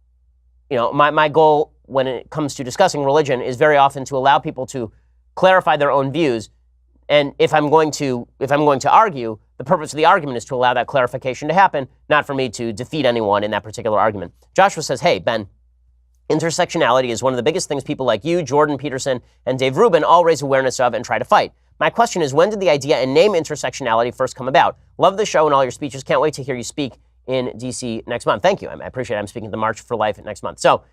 my goal when it comes to discussing religion is very often to allow people to clarify their own views. And if I'm going to argue, the purpose of the argument is to allow that clarification to happen, not for me to defeat anyone in that particular argument. Joshua says, hey, Ben, intersectionality is one of the biggest things people like you, Jordan Peterson, and Dave Rubin all raise awareness of and try to fight. My question is, when did the idea and name intersectionality first come about? Love the show and all your speeches. Can't wait to hear you speak in D.C. next month. Thank you. I appreciate it. I'm speaking at the March for Life next month. So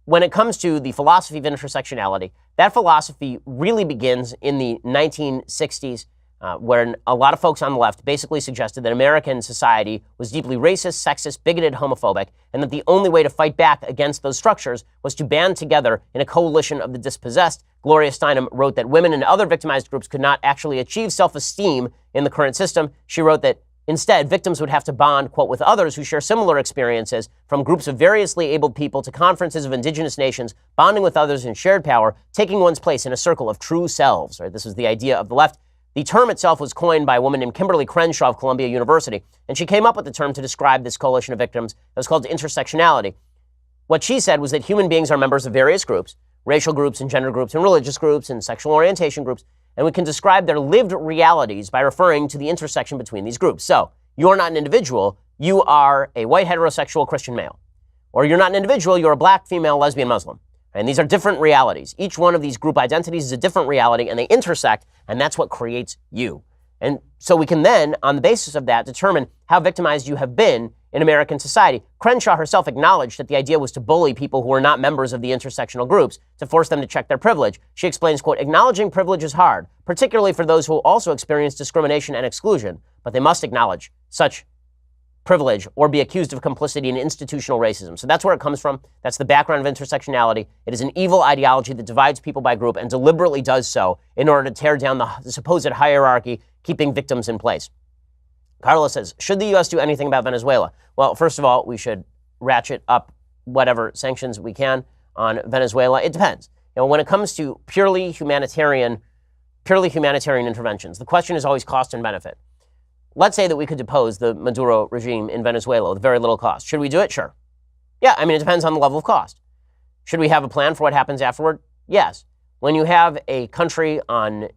when it comes to the philosophy of intersectionality, that philosophy really begins in the 1960s, where a lot of folks on the left basically suggested that American society was deeply racist, sexist, bigoted, homophobic, and that the only way to fight back against those structures was to band together in a coalition of the dispossessed. Gloria Steinem wrote that women and other victimized groups could not actually achieve self-esteem in the current system. She wrote that instead, victims would have to bond, quote, with others who share similar experiences, from groups of variously abled people to conferences of indigenous nations, bonding with others in shared power, taking one's place in a circle of true selves. Right? This was the idea of the left. The term itself was coined by a woman named Kimberly Crenshaw of Columbia University, and she came up with the term to describe this coalition of victims. It was called intersectionality. What she said was that human beings are members of various groups, racial groups and gender groups and religious groups and sexual orientation groups, and we can describe their lived realities by referring to the intersection between these groups. So, you're not an individual, you are a white heterosexual Christian male. Or you're not an individual, you're a black, female, lesbian, Muslim. And these are different realities. Each one of these group identities is a different reality, and they intersect, and that's what creates you. And so we can then, on the basis of that, determine how victimized you have been in American society. Crenshaw herself acknowledged that the idea was to bully people who were not members of the intersectional groups, to force them to check their privilege. She explains, quote, acknowledging privilege is hard, particularly for those who also experience discrimination and exclusion, but they must acknowledge such privilege or be accused of complicity in institutional racism. So that's where it comes from. That's the background of intersectionality. It is an evil ideology that divides people by group and deliberately does so in order to tear down the supposed hierarchy, keeping victims in place. Carlos says, should the U.S. do anything about Venezuela? Well, first of all, we should ratchet up whatever sanctions we can on Venezuela. It depends. When it comes to purely humanitarian interventions, the question is always cost and benefit. Let's say that we could depose the Maduro regime in Venezuela with very little cost. Should we do it? Sure. Yeah, it depends on the level of cost. Should we have a plan for what happens afterward? Yes. When you have a country in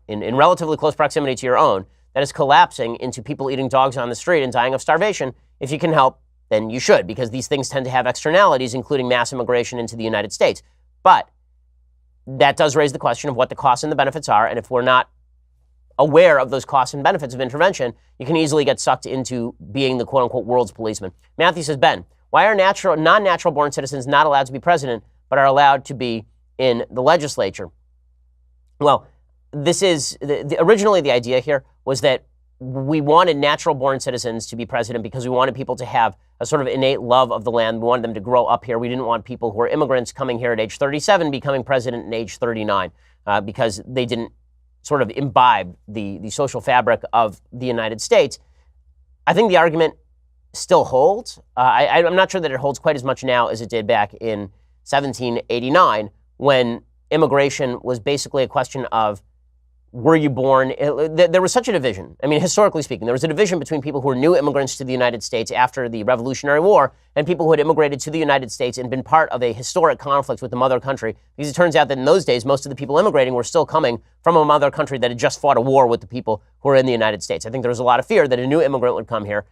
relatively close proximity to your own that is collapsing into people eating dogs on the street and dying of starvation, if you can help, then you should, because these things tend to have externalities, including mass immigration into the United States. But that does raise the question of what the costs and the benefits are, and if we're not aware of those costs and benefits of intervention, you can easily get sucked into being the quote-unquote world's policeman. Matthew says, Ben, why are non-natural born citizens not allowed to be president, but are allowed to be in the legislature? Well, this is, originally the idea here was that we wanted natural born citizens to be president because we wanted people to have a sort of innate love of the land. We wanted them to grow up here. We didn't want people who were immigrants coming here at age 37 becoming president at age 39 because they didn't sort of imbibe the social fabric of the United States. I think the argument still holds. I'm not sure that it holds quite as much now as it did back in 1789 when immigration was basically a question of, were you born? There was such a division. I mean, historically speaking, there was a division between people who were new immigrants to the United States after the Revolutionary War and people who had immigrated to the United States and been part of a historic conflict with the mother country. Because it turns out that in those days, most of the people immigrating were still coming from a mother country that had just fought a war with the people who were in the United States. I think there was a lot of fear that a new immigrant would come here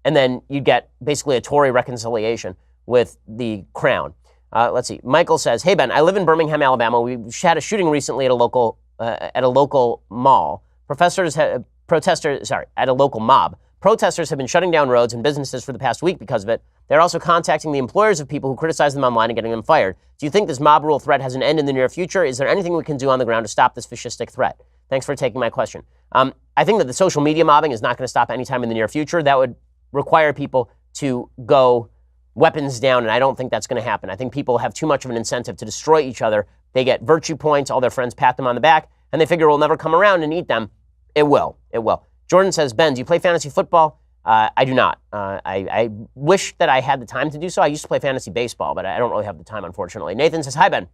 and then you'd get basically a Tory reconciliation with the crown. Let's see. Michael says, hey, Ben, I live in Birmingham, Alabama. We had a shooting recently at a local mall. At a local mob. Protesters have been shutting down roads and businesses for the past week because of it. They're also contacting the employers of people who criticize them online and getting them fired. Do you think this mob rule threat has an end in the near future? Is there anything we can do on the ground to stop this fascistic threat? Thanks for taking my question. I think that the social media mobbing is not going to stop anytime in the near future. That would require people to go weapons down, and I don't think that's going to happen. I think people have too much of an incentive to destroy each other. They get virtue points, all their friends pat them on the back, and they figure we'll never come around and eat them. It will. It will. Jordan says, Ben, do you play fantasy football? I do not. I wish that I had the time to do so. I used to play fantasy baseball, but I don't really have the time, unfortunately. Nathan says, hi, Ben.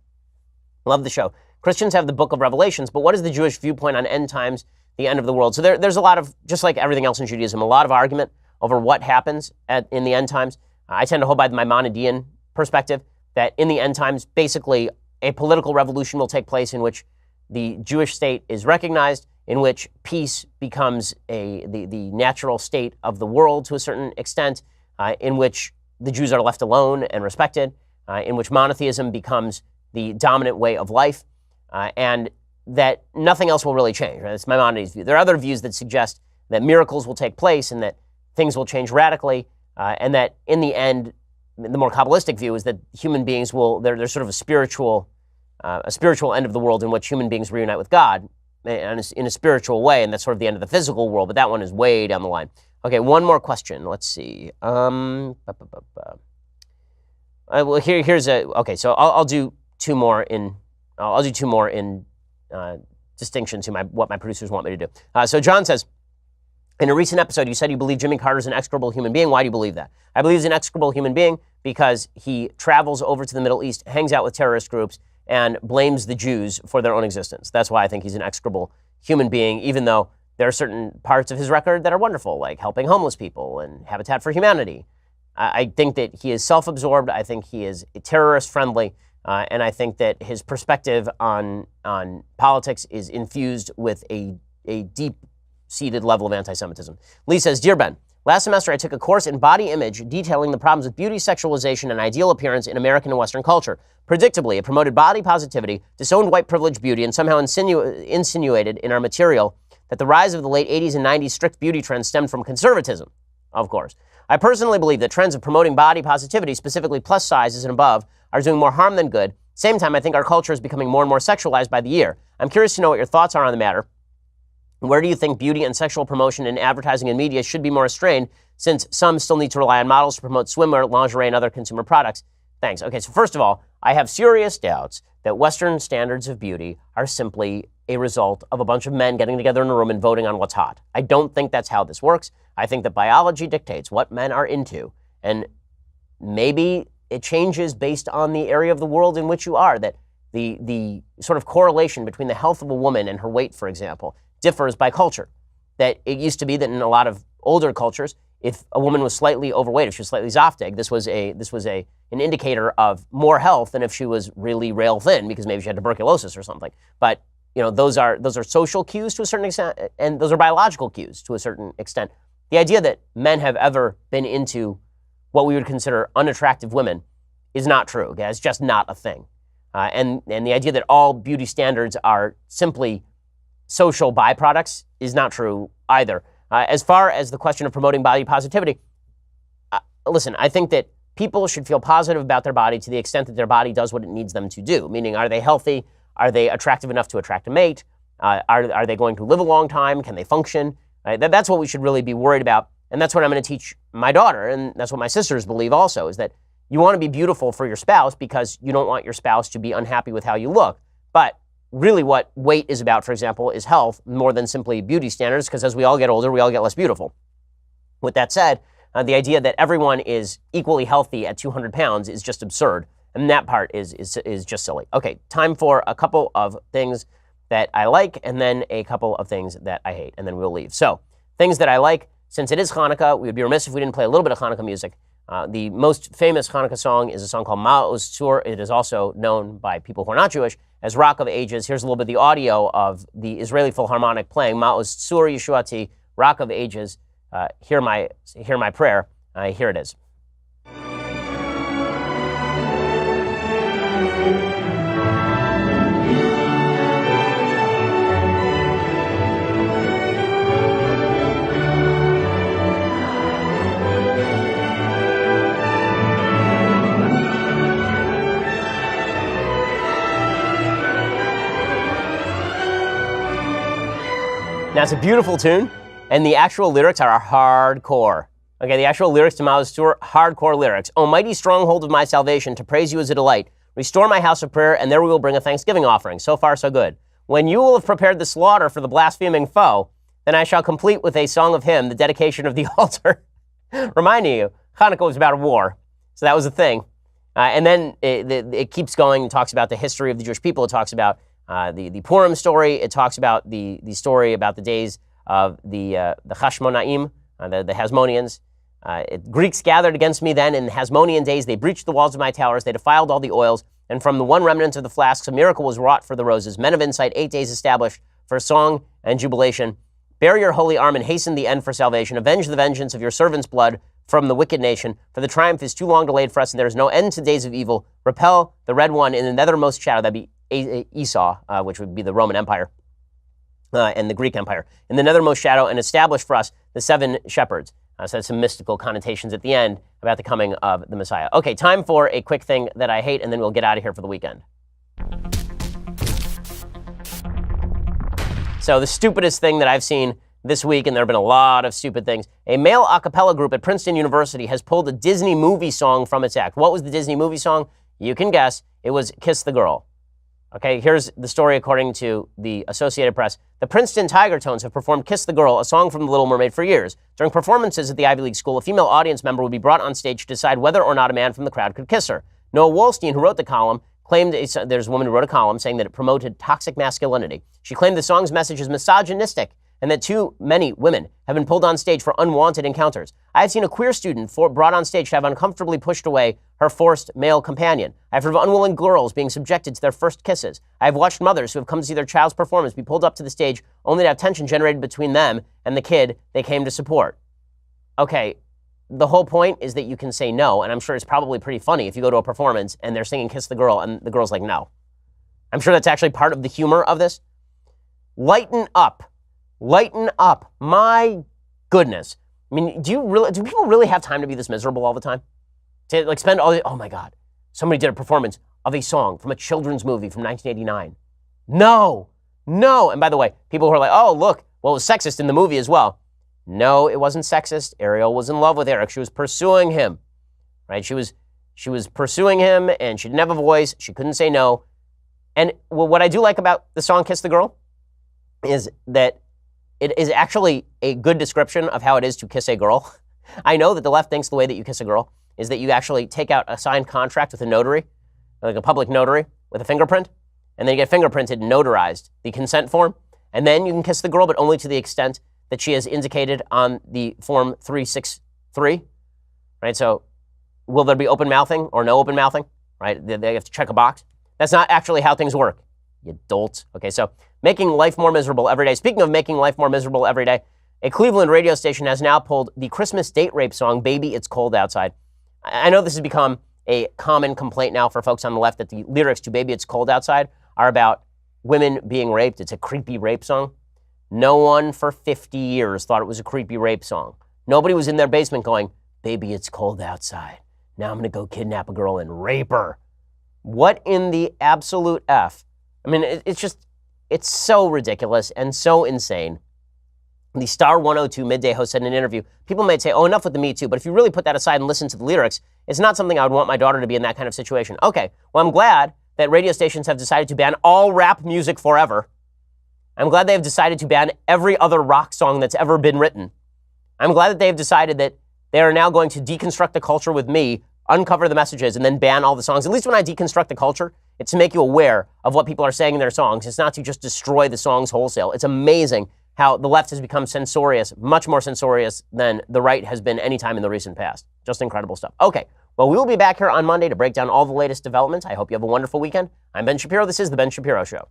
Love the show. Christians have the book of Revelations, but what is the Jewish viewpoint on end times, the end of the world? So there's a lot of, just like everything else in Judaism, a lot of argument over what happens in the end times. I tend to hold by the Maimonidean perspective that in the end times, basically a political revolution will take place in which the Jewish state is recognized, in which peace becomes the natural state of the world to a certain extent, in which the Jews are left alone and respected, in which monotheism becomes the dominant way of life, and that nothing else will really change. Right? That's Maimonides' view. There are other views that suggest that miracles will take place and that things will change radically, and that in the end, the more Kabbalistic view is that human beings will, there's sort of a spiritual end of the world in which human beings reunite with God in a spiritual way, and that's sort of the end of the physical world, but that one is way down the line. Okay, one more question. Let's see. Well, here's a, okay, so I'll do two more in distinction to what my producers want me to do. So John says, in a recent episode, you said you believe Jimmy Carter's an execrable human being. Why do you believe that? I believe he's an execrable human being because he travels over to the Middle East, hangs out with terrorist groups, and blames the Jews for their own existence. That's why I think he's an execrable human being, even though there are certain parts of his record that are wonderful, like helping homeless people and Habitat for Humanity. I think that he is self-absorbed. I think he is terrorist-friendly. And I think that his perspective on politics is infused with a deep-seated level of anti-Semitism. Lee says, Dear Ben, last semester I took a course in body image detailing the problems with beauty, sexualization, and ideal appearance in American and Western culture. Predictably, it promoted body positivity, disowned white privilege beauty, and somehow insinuated in our material that the rise of the late 80s and 90s strict beauty trends stemmed from conservatism, of course. I personally believe that trends of promoting body positivity, specifically plus sizes and above, are doing more harm than good. Same time, I think our culture is becoming more and more sexualized by the year. I'm curious to know what your thoughts are on the matter. Where do you think beauty and sexual promotion in advertising and media should be more restrained, since some still need to rely on models to promote swimwear, lingerie, and other consumer products? Thanks. Okay, so first of all, I have serious doubts that Western standards of beauty are simply a result of a bunch of men getting together in a room and voting on what's hot. I don't think that's how this works. I think that biology dictates what men are into, and maybe it changes based on the area of the world in which you are, that the sort of correlation between the health of a woman and her weight, for example, differs by culture. That it used to be that in a lot of older cultures, if a woman was slightly overweight, if she was slightly zoftig, this was an indicator of more health than if she was really rail thin, because maybe she had tuberculosis or something. But those are social cues to a certain extent, and those are biological cues to a certain extent. The idea that men have ever been into what we would consider unattractive women is not true. Okay? It's just not a thing. And the idea that all beauty standards are simply social byproducts is not true either. As far as the question of promoting body positivity, listen, I think that people should feel positive about their body to the extent that their body does what it needs them to do. Meaning, are they healthy? Are they attractive enough to attract a mate? Are they going to live a long time? Can they function? That's what we should really be worried about. And that's what I'm going to teach my daughter. And that's what my sisters believe also, is that you want to be beautiful for your spouse because you don't want your spouse to be unhappy with how you look. But really what weight is about, for example, is health more than simply beauty standards, because as we all get older, we all get less beautiful. With that said, the idea that everyone is equally healthy at 200 pounds is just absurd. And that part is just silly. Okay, time for a couple of things that I like and then a couple of things that I hate, and then we'll leave. So, things that I like, since it is Hanukkah, we would be remiss if we didn't play a little bit of Hanukkah music. The most famous Hanukkah song is a song called Ma'oz Tzur. It is also known by people who are not Jewish as Rock of Ages. Here's a little bit of the audio of the Israeli Philharmonic playing Ma'oz Tzur Yeshuati, Rock of Ages. Hear my prayer. Here it is. Now, it's a beautiful tune, and the actual lyrics are hardcore. Okay, the actual lyrics to Ma'oz Tzur, hardcore lyrics. O mighty stronghold of my salvation, to praise you is a delight. Restore my house of prayer, and there we will bring a thanksgiving offering. So far, so good. When you will have prepared the slaughter for the blaspheming foe, then I shall complete with a song of hymn the dedication of the altar. Reminding you, Hanukkah was about a war, so that was a thing. And then it keeps going and talks about the history of the Jewish people. It talks about the Purim story. It talks about the story about the days of the Hashmonaim, the Hasmoneans. Greeks gathered against me then in the Hasmonean days. They breached the walls of my towers. They defiled all the oils. And from the one remnant of the flasks, a miracle was wrought for the roses. Men of insight, 8 days established for song and jubilation. Bear your holy arm and hasten the end for salvation. Avenge the vengeance of your servant's blood from the wicked nation. For the triumph is too long delayed for us, and there is no end to days of evil. Repel the red one in the nethermost shadow. That'd be Esau, which would be the Roman Empire and the Greek Empire. In the nethermost shadow, and establish for us the 7 shepherds. So that's some mystical connotations at the end about the coming of the Messiah. Okay, time for a quick thing that I hate, and then we'll get out of here for the weekend. So the stupidest thing that I've seen this week, and there have been a lot of stupid things, a male a cappella group at Princeton University has pulled a Disney movie song from its act. What was the Disney movie song? You can guess. It was Kiss the Girl. Okay, here's the story according to the Associated Press. The Princeton Tiger Tones have performed Kiss the Girl, a song from The Little Mermaid, for years. During performances at the Ivy League school, a female audience member would be brought on stage to decide whether or not a man from the crowd could kiss her. Noah Wolstein, who wrote the column, claimed there's a woman who wrote a column saying that it promoted toxic masculinity. She claimed the song's message is misogynistic and that too many women have been pulled on stage for unwanted encounters. I have seen a queer student brought on stage to have uncomfortably pushed away her forced male companion. I've heard of unwilling girls being subjected to their first kisses. I have watched mothers who have come to see their child's performance be pulled up to the stage only to have tension generated between them and the kid they came to support. Okay, the whole point is that you can say no, and I'm sure it's probably pretty funny if you go to a performance and they're singing Kiss the Girl and the girl's like, no. I'm sure that's actually part of the humor of this. Lighten up. Lighten up. My goodness. I mean, do people really have time to be this miserable all the time? To like spend oh my God, somebody did a performance of a song from a children's movie from 1989. No. And by the way, people who are like, oh, look, well, it was sexist in the movie as well. No, it wasn't sexist. Ariel was in love with Eric. She was pursuing him, right? She was pursuing him, and she didn't have a voice. She couldn't say no. And what I do like about the song Kiss the Girl is that it is actually a good description of how it is to kiss a girl. I know that the left thinks the way that you kiss a girl is that you actually take out a signed contract with a notary, like a public notary with a fingerprint, and then you get fingerprinted and notarized, the consent form, and then you can kiss the girl, but only to the extent that she has indicated on the form 363, right? So will there be open mouthing or no open mouthing, right? They have to check a box. That's not actually how things work, you dolts. Okay, so making life more miserable every day. Speaking of making life more miserable every day, a Cleveland radio station has now pulled the Christmas date rape song, Baby It's Cold Outside. I know this has become a common complaint now for folks on the left that the lyrics to Baby It's Cold Outside are about women being raped. It's a creepy rape song. No one for 50 years thought it was a creepy rape song. Nobody was in their basement going, baby, it's cold outside. Now I'm going to go kidnap a girl and rape her. What in the absolute F? I mean, it's so ridiculous and so insane. The Star 102 midday host said in an interview, people may say, oh, enough with the Me Too, but if you really put that aside and listen to the lyrics, it's not something I would want my daughter to be in that kind of situation. Okay, well, I'm glad that radio stations have decided to ban all rap music forever. I'm glad they have decided to ban every other rock song that's ever been written. I'm glad that they have decided that they are now going to deconstruct the culture with me, uncover the messages, and then ban all the songs. At least when I deconstruct the culture, it's to make you aware of what people are saying in their songs. It's not to just destroy the songs wholesale. It's amazing how the left has become censorious, much more censorious than the right has been any time in the recent past. Just incredible stuff. Okay, well, we will be back here on Monday to break down all the latest developments. I hope you have a wonderful weekend. I'm Ben Shapiro. This is The Ben Shapiro Show.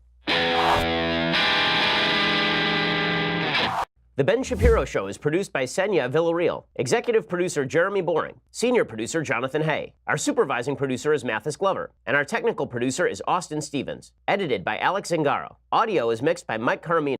The Ben Shapiro Show is produced by Senya Villarreal, executive producer Jeremy Boring, senior producer Jonathan Hay. Our supervising producer is Mathis Glover, and our technical producer is Austin Stevens. Edited by Alex Zingaro. Audio is mixed by Mike Caramino.